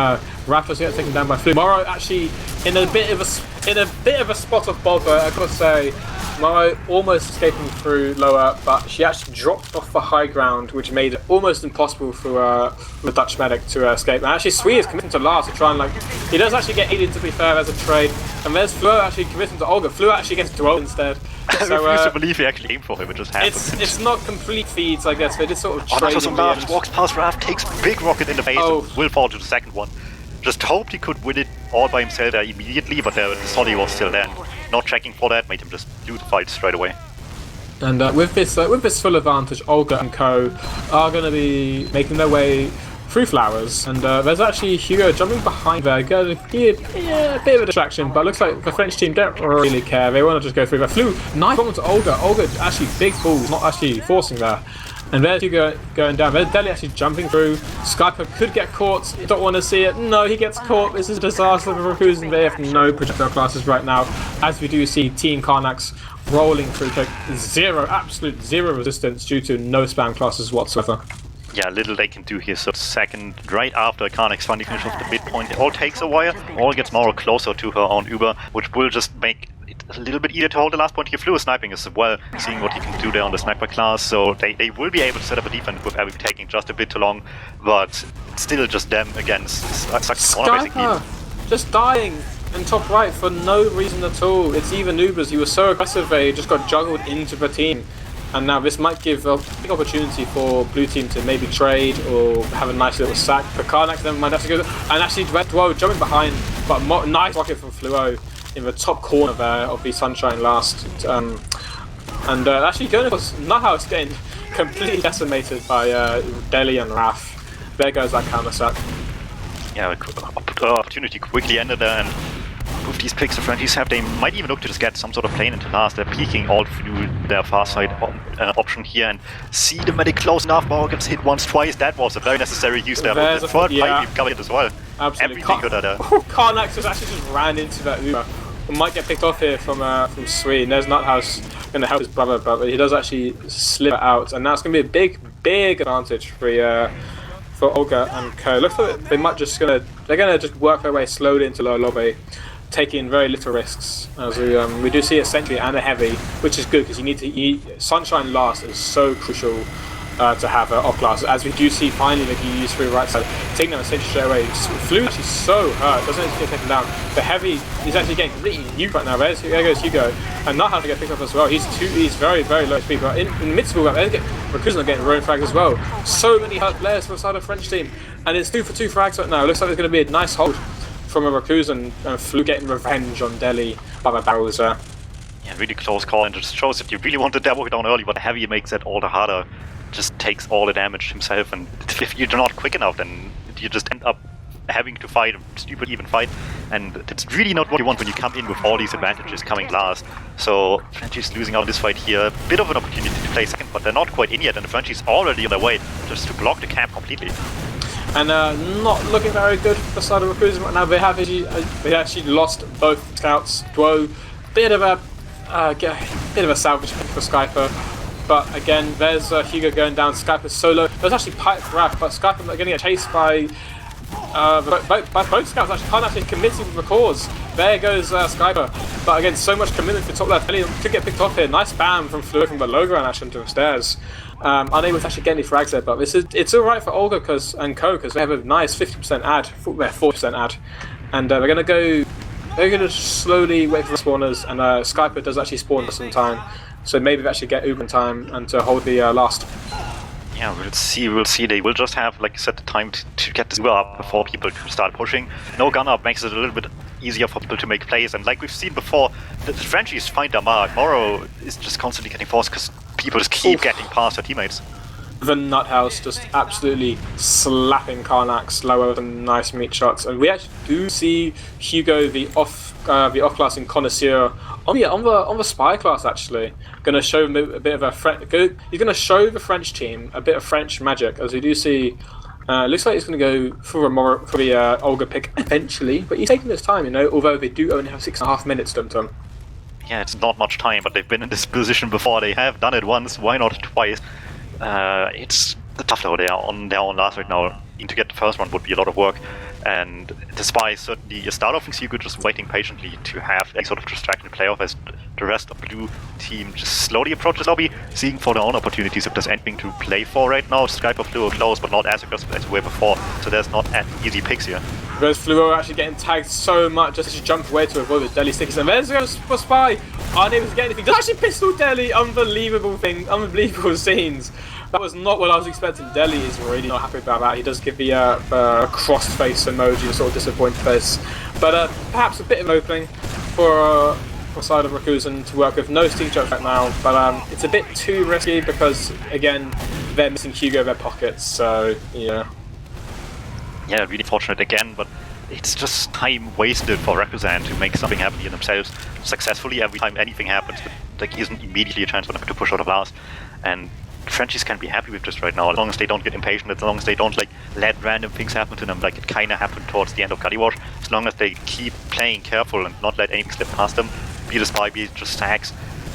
Raptors get taken down by Flu. Morrow actually in a bit of a spot of bother. I gotta say, Morrow almost escaping through lower, but she actually dropped off the high ground, which made it almost impossible for the Dutch medic to escape. And actually, Sui is committing to last to try and he does actually get aided, to be fair, as a trade. And there's Flu actually committing to Olga. Flu actually gets dwelled instead. So, I refuse to believe he actually aimed for him, it just happened. It's not complete feeds, I guess, but it's sort of trading. Walks past Raph, takes big rocket in the face, and will fall to the second one. Just hoped he could win it all by himself there immediately, but the Solly was still there. Not checking for that, made him just do the fight straight away. And with this full advantage, Olga and co are going to be making their way through flowers, and there's actually Hugo jumping behind there, going to be a bit of a distraction, but it looks like the French team don't really care. They want to just go through. But Flew, nice bomb to Olga. Olga actually big balls, not actually forcing there. And there's Hugo going down. There's Deli actually jumping through. Skyper could get caught. Don't want to see it. No, he gets caught. This is a disaster for Rakuzan. They have no projectile classes right now, as we do see Team Karnax rolling through. Absolute zero resistance due to no spam classes whatsoever. Yeah, little they can do here. So second, right after Karnax finally finishes off the midpoint, it all takes a while. All gets more closer to her own Uber, which will just make it a little bit easier to hold the last point here. Flu is sniping as well, seeing what he can do there on the sniper class. So they will be able to set up a defense with Abby taking just a bit too long, but still just them against Skyper just dying in top right for no reason at all. It's even Ubers. He was so aggressive, he just got juggled into the team. And now this might give a big opportunity for blue team to maybe trade or have a nice little sack. But Karnax then might have to go, and actually Dwell jumping behind, but nice rocket from Fluo in the top corner there of the Sunshine last. And actually going across Nuthouse getting completely decimated by Deli and Raph. There goes that counter sack. Yeah, opportunity quickly ended there, and with these picks the Frenchies have, they might even look to just get some sort of plane into last. They're peeking all through their far side option here, and see the medic close enough. Morrow gets hit once, twice. That was a very necessary use there. The third pipe covered it as well. Absolutely. Everything good at there. Karnax just actually just ran into that Uber. Might get picked off here from Sui, and there's Nuthouse going to help his brother, but he does actually slip out, and now it's going to be a big advantage for Olga and co. Looks like they might they're going to just work their way slowly into lower lobby, taking very little risks. As we do see a sentry and a heavy, which is good because you need to Sunshine last is so crucial to have off class. As we do see finally making use through right side, taking them a sentry straight away. Flu actually so hurt, doesn't get taken down. The heavy is actually getting completely nuked right now. There goes Hugo, and not having to get picked up as well. He's very low speed. But in mid school, Rakuzan getting road frags as well. So many hurt players from the side of the French team, and it's 2 for 2 frags right now. It looks like there's going to be a nice hold from a Rakuzan, and Flu getting revenge on Deli by the barrels there. Yeah, really close call, and it just shows that you really want to double down early, but the heavy makes that all the harder. Just takes all the damage himself, and if you're not quick enough, then you just end up having to fight a stupid even fight, and it's really not what you want when you come in with all these advantages coming last. So Frenchies losing out this fight here, a bit of an opportunity to play second, but they're not quite in yet, and the Frenchies already on their way just to block the camp completely. and not looking very good for the side of Rakuzan right now. They actually lost both scouts. Duo, bit of a salvage pick for Skyper. But again, there's Hugo going down. Skyper's solo. There's actually Pipe Raph, but Skyper going to get chased by both scouts. Actually, can't actually commit with the cause. There goes Skyper. But again, so much commitment for top left. Ellie could get picked off here. Nice spam from Fluid from below ground actually into the stairs. Unable to actually get any frags there, but it's alright for Olga and Co because they have a nice 50% ad, 40% ad, and they're gonna go. They're gonna slowly wait for the spawners, and Skyper does actually spawn for some time, so maybe they actually get Uber in time and to hold the last. Yeah, we'll see. We'll see. They will just have, like I said, the time to get this Uber up before people start pushing. No gun up makes it a little bit easier for people to make plays, and like we've seen before, the Frenchies find their mark. Morrow is just constantly getting forced because people just keep getting past their teammates. The Nuthouse just absolutely slapping karnax lower than nice meat shots, and we actually do see Hugo the off-classing connoisseur on the spy class actually going to show a bit of a he's going to show the French team a bit of French magic, as we do see. Looks like he's going to go for the Olga pick eventually, but he's taking his time, you know. Although they do only have 6.5 minutes, DuMmTm. Yeah, it's not much time, but they've been in this position before. They have done it once. Why not twice? It's tough though. They are on their own last right now. To get the first one would be a lot of work, and the Spy certainly a start off is Hugo just waiting patiently to have a sort of distracted playoff as the rest of the blue team just slowly approaches lobby, seeing for their own opportunities if there's anything to play for right now. Skyper Fluo close, but not as aggressive as we were before, so there's not easy picks here. There's Fluo actually getting tagged so much just to jump away to avoid the Deli stickies, and there's the Spy unable to get anything. Does actually pistol Deli, unbelievable scenes. That was not what I was expecting. Deli is really not happy about that. He does give the crossed face emoji, a sort of disappointed face. But perhaps a bit of an opening for side of Rakuzan to work with. No Steve Jobs right now, but it's a bit too risky because, again, they're missing Hugo in their pockets, so, yeah. Yeah, really fortunate again, but it's just time wasted for Rakuzan to make something happen here themselves successfully. Every time anything happens, like, isn't immediately a chance for them to push out of last. And Frenchies can be happy with this right now, as long as they don't get impatient, as long as they don't like let random things happen to them, like it kinda happened towards the end of Cuddy Wash. As long as they keep playing careful and not let anything slip past them, be it a spy, be it just stacks,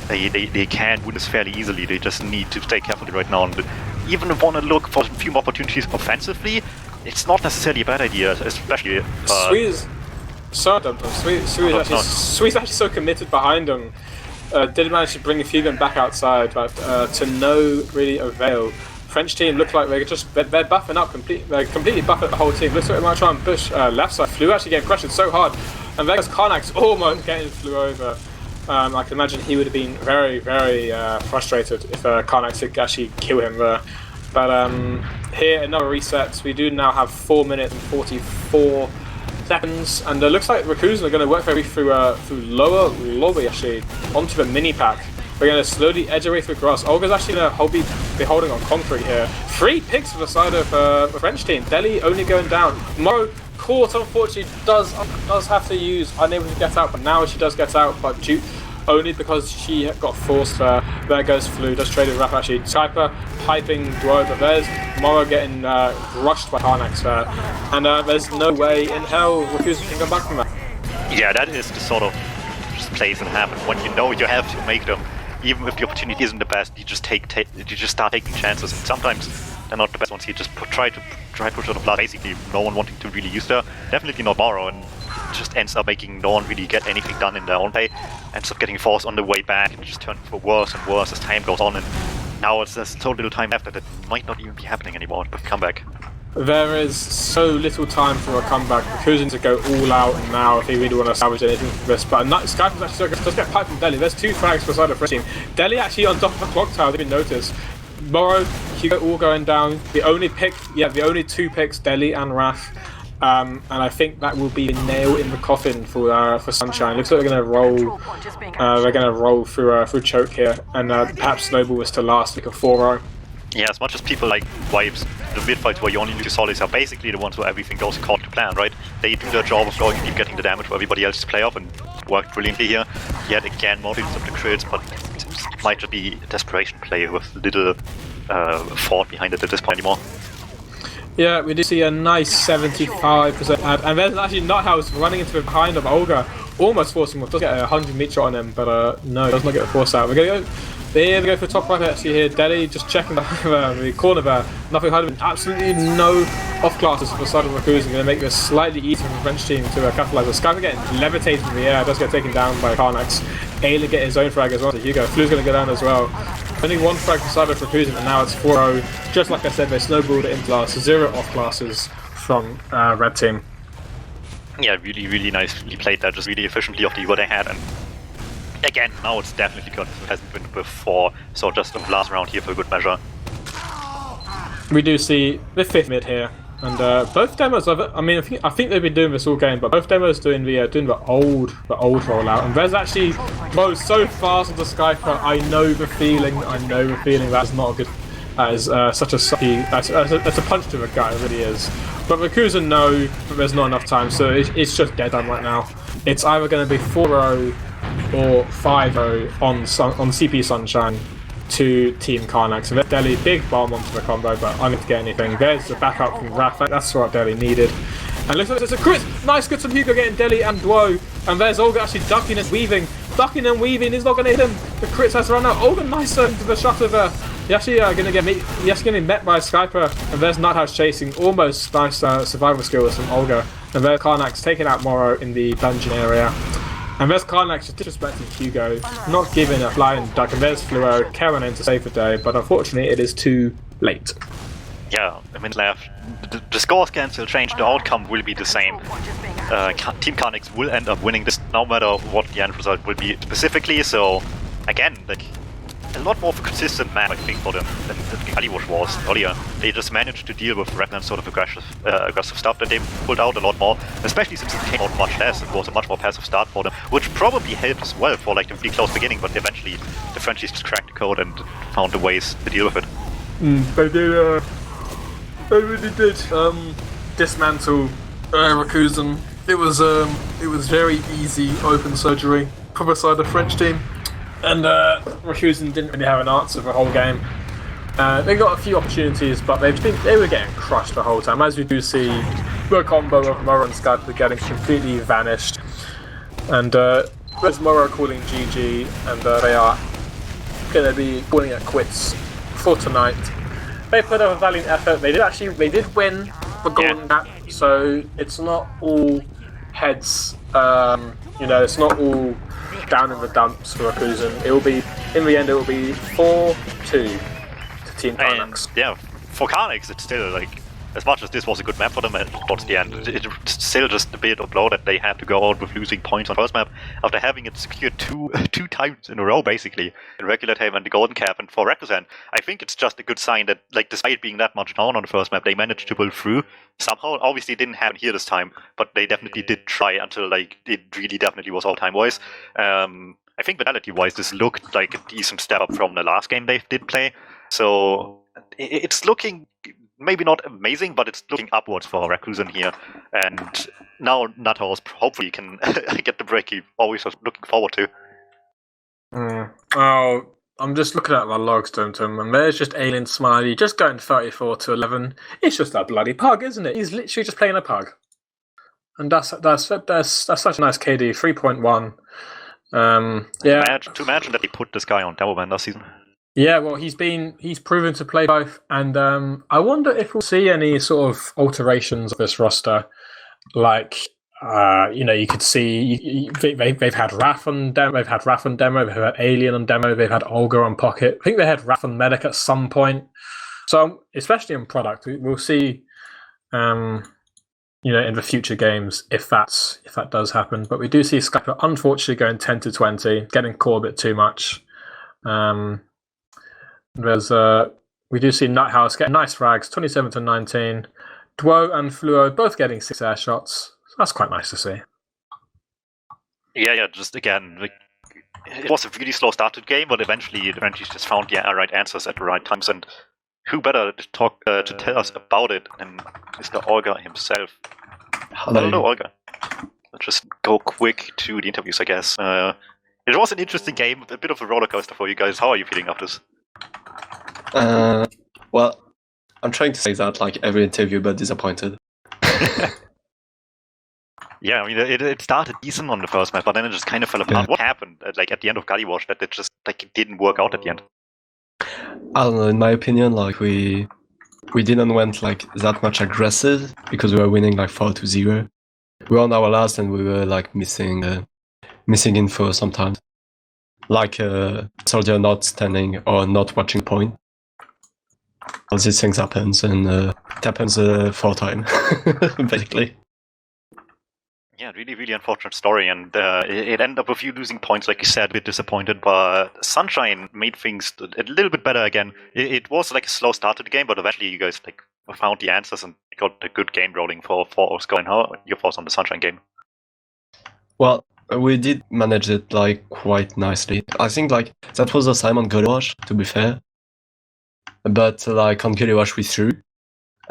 they can win this fairly easily. They just need to stay carefully right now, and even want to look for a few more opportunities offensively. It's not necessarily a bad idea, especially Sweet's actually so committed behind him. Did manage to bring a few of them back outside, but to no really avail. French team look like they're buffing up they're completely buffing the whole team. Looks like they might try and push left side. Flew actually getting pressured so hard, and there's karnax almost getting flew over. I can imagine he would have been very, very frustrated if karnax could actually kill him there. But here, another reset. We do now have 4 minutes and 44 seconds, and it looks like Rakuzan are going to work their way through lower lobby actually onto the mini pack. We're going to slowly edge away through grass. Olga's actually going to be holding on concrete here. 3 picks for the side of the French team. Deli only going down. Morrow caught, unfortunately, does have to use unable to get out, but now she does get out, but only because she got forced there. There goes Flu, does trade with Raph actually. Skyper piping Dwo, but there's Morrow getting rushed by karnax there. And there's no way in hell Rakuzan can come back from that. Yeah, that is the sort of plays that happen when you know you have to make them. Even if the opportunity isn't the best, you just start taking chances, and sometimes they're not the best ones. You just try push out of last, basically no one wanting to really use there. Definitely not Morrow, and just ends up making no one really get anything done in their own play. Ends up getting forced on the way back, and just turns for worse and worse as time goes on. And now there's so little time left that it might not even be happening anymore with comeback. There is so little time for a comeback. Rakuzan to go all out now if they really want to salvage anything from this. But Skype actually does get piped from Deli. There's 2 frags for the side of the French team. Deli actually on top of the clock tower, they've been noticed. Morrow, Hugo all going down. The only 2 picks, Deli and Raph. And I think that will be a nail in the coffin for Sunshine. Looks like they're going to roll through choke here, and perhaps Snowball was to last like a 4-0. Yeah, as much as people like vibes, the mid fights where you only lose solis are basically the ones where everything goes according to plan, right? They do their job of going and getting the damage for everybody else's playoff, and it worked brilliantly here. Yet again, more of the crits, but it might just be a desperation play with little thought behind it at this point anymore. Yeah, we do see a nice 75% ad, and there's actually Nuthouse running into the behind of Olga, almost forcing him. Does get a 100 meter on him, but no, does not get the force out. We're gonna go. There we go for top right actually here. Deli just checking the corner there. Nothing behind him. Absolutely no off classes for the side of Rakuzan. Going to make this slightly easier for the French team to capitalize. Skyper getting levitated in the air. Does get taken down by karnax. Ailey get his own frag as well. So Hugo. Flu's going to go down as well. Only one frag for side of Rakuzan, and now it's 4-0. Just like I said, they snowballed it into last. 0 off classes from red team. Yeah, really, really nicely played that. Just really efficiently off the what they had. And again, now it's definitely good. It hasn't been before, so just the last round here for a good measure. We do see the 5th mid here, and both demos. I think they've been doing this all game, but both demos doing the old rollout. And there's actually goes so fast into Skyper. I know the feeling. That's not a good. That is such a sucky. That's a punch to the gut. It really is. But Rakuzan know that there's not enough time, so it's just dead on right now. It's either going to be 4-0 or 5-0 on CP Sunshine to Team Karnax. And Deli, big bomb onto the combo, but I'm going to get anything. There's the backup from Rafa. That's what Deli needed. And looks like there's a crit. Nice good from Hugo getting Deli and Duo. And there's Olga actually ducking and weaving. Ducking and weaving. He's not going to hit him. The crits has to run out. Olga nice into the shuttle there. He's actually going to get met by Skyper. And there's Nuthouse chasing. Almost nice survival skills from Olga. And there's Karnax taking out Moro in the dungeon area. And there's karnax just disrespecting Hugo, not giving a flying duck. And there's Fluo, Karen in to save the day, but unfortunately it is too late. Yeah, a minute left. The scores can still change, the outcome will be the same. Team Karnax will end up winning this, no matter what the end result will be specifically, so again, like, a lot more of a consistent map, I think, for them than Kaliwash was earlier. They just managed to deal with Ragnar's sort of aggressive stuff that they pulled out a lot more, especially since it came out much less. It was a much more passive start for them, which probably helped as well for like the really close beginning, but eventually the Frenchies just cracked the code and found the ways to deal with it. They really did dismantle Rakuzan. It was very easy open surgery for the side of the French team. And Rakuzan didn't really have an answer for the whole game. They got a few opportunities, but they were getting crushed the whole time. As we do see, the combo of Moro and Skyper getting completely vanished. And there's Moro calling GG, and they are going to be calling it quits for tonight. They put up a valiant effort. They did win the golden gap, so it's not all heads. It's not all down in the dumps for Rakuzan. It will be, in the end, it will be 4-2 to Team Karnax. Yeah, for Karnax, it's still like, as much as this was a good map for them towards the end, it's still just a bit of blow that they had to go out with losing points on first map after having it secured two times in a row, basically, in regular time and the golden cap. And for Rakuzan, I think it's just a good sign that, like, despite being that much down on the first map, they managed to pull through somehow. Obviously, it didn't happen here this time, but they definitely did try until, like, it really definitely was all-time wise. I think mentality-wise, this looked like a decent step up from the last game they did play. So it's looking maybe not amazing, but it's looking upwards for Rakuzan here. And now Nuthouse hopefully can get the break he always was looking forward to. Oh, I'm just looking at my logs, DuMmTm, and there's just Alien Smiley just going 34-11. It's just a bloody pug, isn't it? He's literally just playing a pug. And that's such a nice KD, 3.1. To imagine that they put this guy on Devilman this season. Yeah, well, he's proven to play both, and I wonder if we'll see any sort of alterations of this roster. Like, you could see they've had Raph on demo, they've had Alien on demo, they've had Olga on Pocket. I think they had Raph on Medic at some point. So, especially in product, we'll see, in the future games if that does happen. But we do see Skyper unfortunately going 10-20, getting caught a bit too much. We do see Nuthouse getting nice frags, 27-19. Duo and Fluo both getting 6 air shots. So that's quite nice to see. Yeah, just again, like, it was a really slow start to the game, but eventually the Frenchies just found the right answers at the right times. And who better to talk to tell us about it than Mr. Olga himself? Hello, Olga. Let's just go quick to the interviews, I guess. It was an interesting game, a bit of a roller coaster for you guys. How are you feeling after this? Well, I'm trying to say that like every interview, but disappointed. Yeah, I mean, it started decent on the first map, but then it just kind of fell apart. Yeah. What happened, like at the end of Gully Wash, that it just like it didn't work out at the end? I don't know. In my opinion, like we didn't went like that much aggressive because we were winning like 4-0. We were on our last and we were like missing info sometimes, like soldier not standing or not watching point. All these things happens, and it happens 4 times basically. Yeah, really, really unfortunate story, and it ended up with you losing points, like you said, a bit disappointed, but Sunshine made things a little bit better again. It was like a slow start to the game, but eventually you guys like found the answers and got a good game rolling for Oscar. And how your thoughts on the Sunshine game? Well, we did manage it like quite nicely. I think like that was the same on Gully Wash, to be fair. But like on Gully Wash we threw,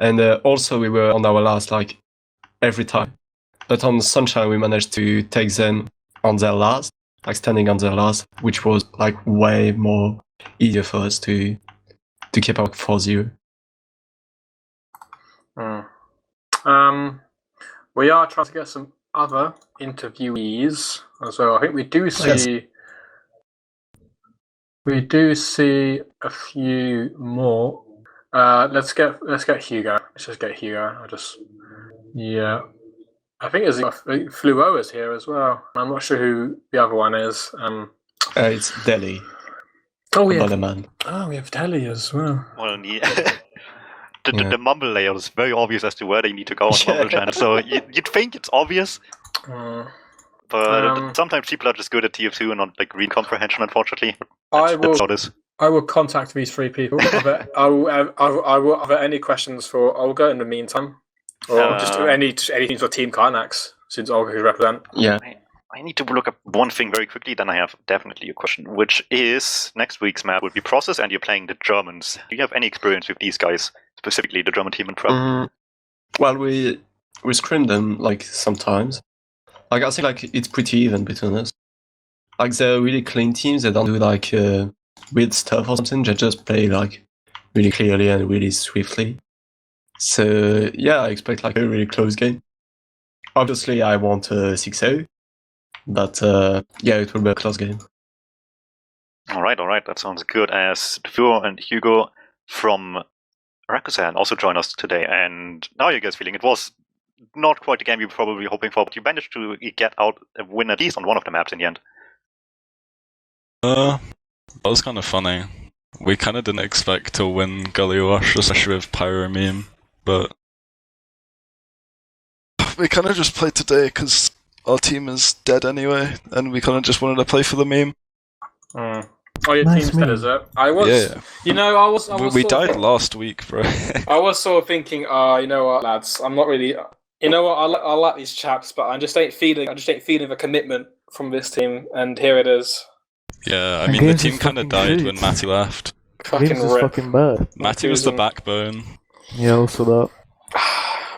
and also we were on our last like every time. But on Sunshine, we managed to take them on their last, like standing on their last, which was like way more easier for us to keep up 4-0. We are trying to get some other interviewees, so I think we do see a few more. Let's get Hugo. Let's just get Hugo. I think Fluo is here as well. I'm not sure who the other one is. It's Delhi. We have Delhi as well. Well, the mumble layout is very obvious as to where they need to go on the mumble channel. So you'd think it's obvious, but sometimes people are just good at TF2 and not like read comprehension. Unfortunately, that's how it is. I will contact these 3 people. I will have any questions for Olga in the meantime. Or just anything for Team Karnax, since Olga can represent. Yeah. I need to look up one thing very quickly, then I have definitely a question, which is next week's map will be Process, and you're playing the Germans. Do you have any experience with these guys, specifically the German team in Prep? Well, we scrim them like sometimes. Like I think like it's pretty even between us. Like they're really clean teams. They don't do like weird stuff or something. They just play like really clearly and really swiftly. So yeah, I expect like a really close game. Obviously, I want 6-0, but yeah, it will be a close game. All right, that sounds good. As Fluo and Hugo from Rakuzan also join us today, and how are you guys feeling? It was not quite the game you were probably hoping for, but you managed to get out a win at least on one of the maps in the end. That was kind of funny. We kind of didn't expect to win Gully Wash, especially with Pyro Meme. But we kind of just played today because our team is dead anyway, and we kind of just wanted to play for the meme. Oh, your team's dead, is it? I was. Yeah. You know, I was. We died last week, bro. I was sort of thinking, you know what, lads? I'm not really. You know what? I like these chaps, but I just ain't feeling the commitment from this team, and here it is. Yeah, I mean the team kind of died when Matty left. Fucking rip. Fucking bad. Matty was the backbone. Yeah, also that.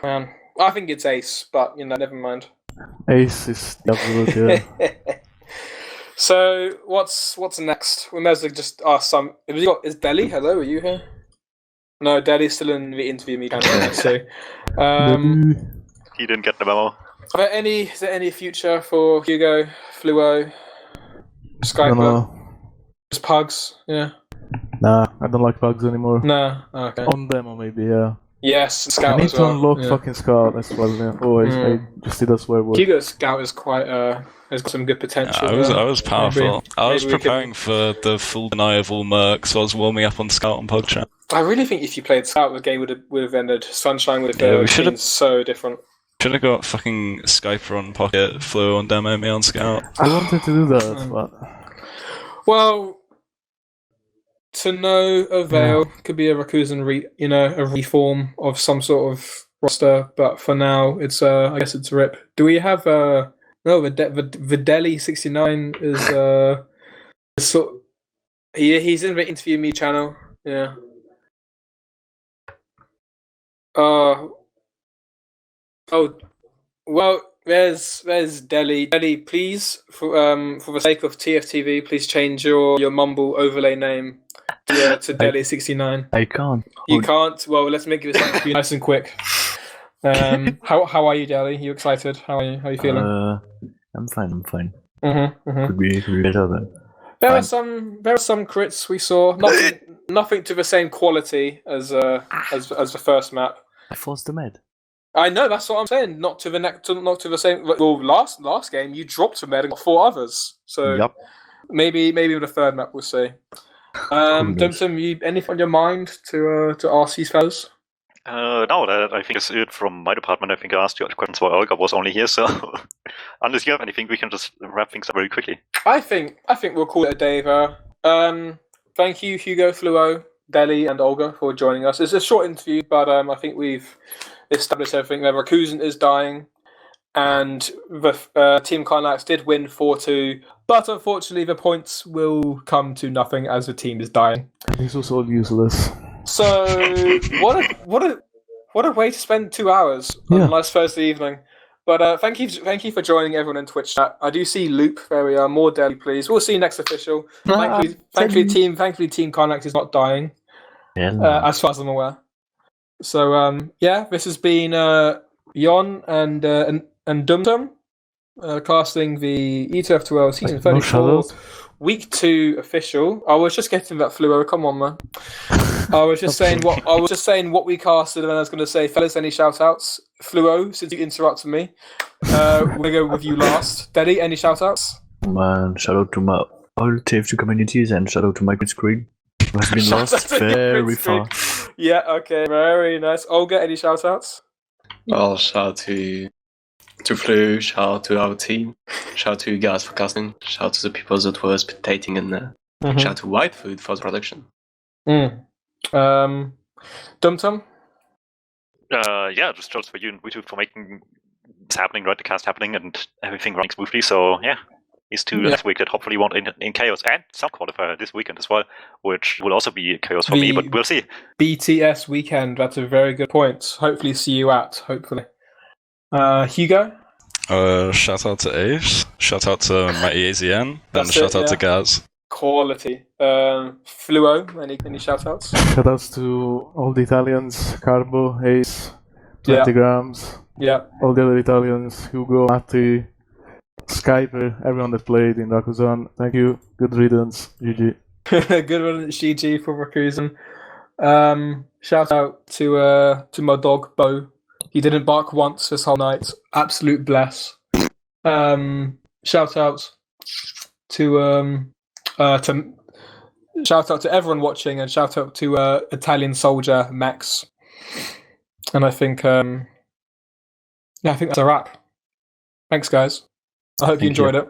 Man, I think it's Ace, but you know, never mind. Ace is absolutely. Yeah. So what's next? We may as well just ask some. Is Delhi? Hello, are you here? No, Delhi's still in the interview meeting. So, he didn't get the memo. Is there any future for Hugo, Fluo, Skype? Just Pugs, yeah. Nah, I don't like Pugs anymore. Nah, okay. On demo maybe, yeah. Yes, Scout I need as well. to unlock fucking Scout as well. Yeah. Always, I just did a swear word. Hugo Scout is quite has got some good potential. I was powerful. I was preparing for the full deny of all mercs, so I was warming up on Scout and PugChat. I really think if you played Scout, the game would have ended. Sunshine would have been so different. Should have got fucking Skyper on Pocket, Flo on demo, me on Scout. I wanted to do that, but well. To no avail, could be a Rakuzan a reform of some sort of roster, but for now, it's I guess it's RIP. Do we have no? Videli 69 is he's in the interview me channel. Yeah. Oh well, There's Delhi. Delhi, please, for the sake of TFTV, please change your Mumble overlay name to Delhi69. I can't. You can't? Well, let's make this nice and quick. How are you, Delhi? You excited? How are you feeling? I'm fine. Mm-hmm. Could be better than. There are some crits we saw. Nothing to the same quality as the first map. I forced the med. I know, that's what I'm saying. Not to the same. Well, last game you dropped a med and got 4 others. So Yep. maybe with the third map we'll see. DuMmTm, you anything on your mind to ask these fellas? No, that I think is it from my department. I think I asked you questions while Olga was only here, so unless you have anything, we can just wrap things up very quickly. I think we'll call it a day there. Thank you, Hugo, Fluo, Delhi, and Olga for joining us. It's a short interview, but I think we've established everything. The Rakuzan is dying, and the Team karnax did win 4-2, but unfortunately the points will come to nothing as the team is dying. This was all useless. So what a way to spend 2 hours on a nice Thursday evening. But thank you for joining everyone in Twitch chat. I do see Loop. There we are. More Delhi, please. We'll see you next official. Thankfully, Team karnax is not dying, as far as I'm aware. So this has been Yohn and DuMmTm casting the ETF2L season 34 week 2 official. I was just getting that Fluo. Come on, man. I was just saying what we casted, and I was going to say, fellas, any shout outs? Fluo, since you interrupted me, we're going to go with you last. Daddy, any shout outs? Man, shout out to my all TF2 communities and shout out to my green screen. Who has been lost very far. Yeah, okay, very nice. Olga, any shout outs? Well, shout out to Flu, shout out to our team, shout out to you guys for casting, shout out to the people that were spectating, and shout out to Wiethoofd for the production. DuMmTm? Just shout for you and Wiethoofd for making this happening, right? The cast happening and everything running smoothly. So these two this week that hopefully won't end in chaos, and some qualifier this weekend as well, which will also be chaos for me, but we'll see. BTS weekend, that's a very good point. Hopefully see you hopefully. Hugo? Shout out to Ace, shout out to my EAZN, and shout out to Gaz. Quality. Fluo, any shout outs? Shout outs to all the Italians, Carbo, Ace, 20 grams. Yeah. All the other Italians, Hugo, Matti, Skyper, everyone that played in Rakuzan. Thank you. Good riddance. GG. Good riddance, GG for Rakuzan. Shout out to my dog, Bo. He didn't bark once this whole night. Absolute bless. Shout out to shout out to everyone watching, and shout out to Italian soldier Max. And I think I think that's a wrap. Thanks, guys. I hope you enjoyed it.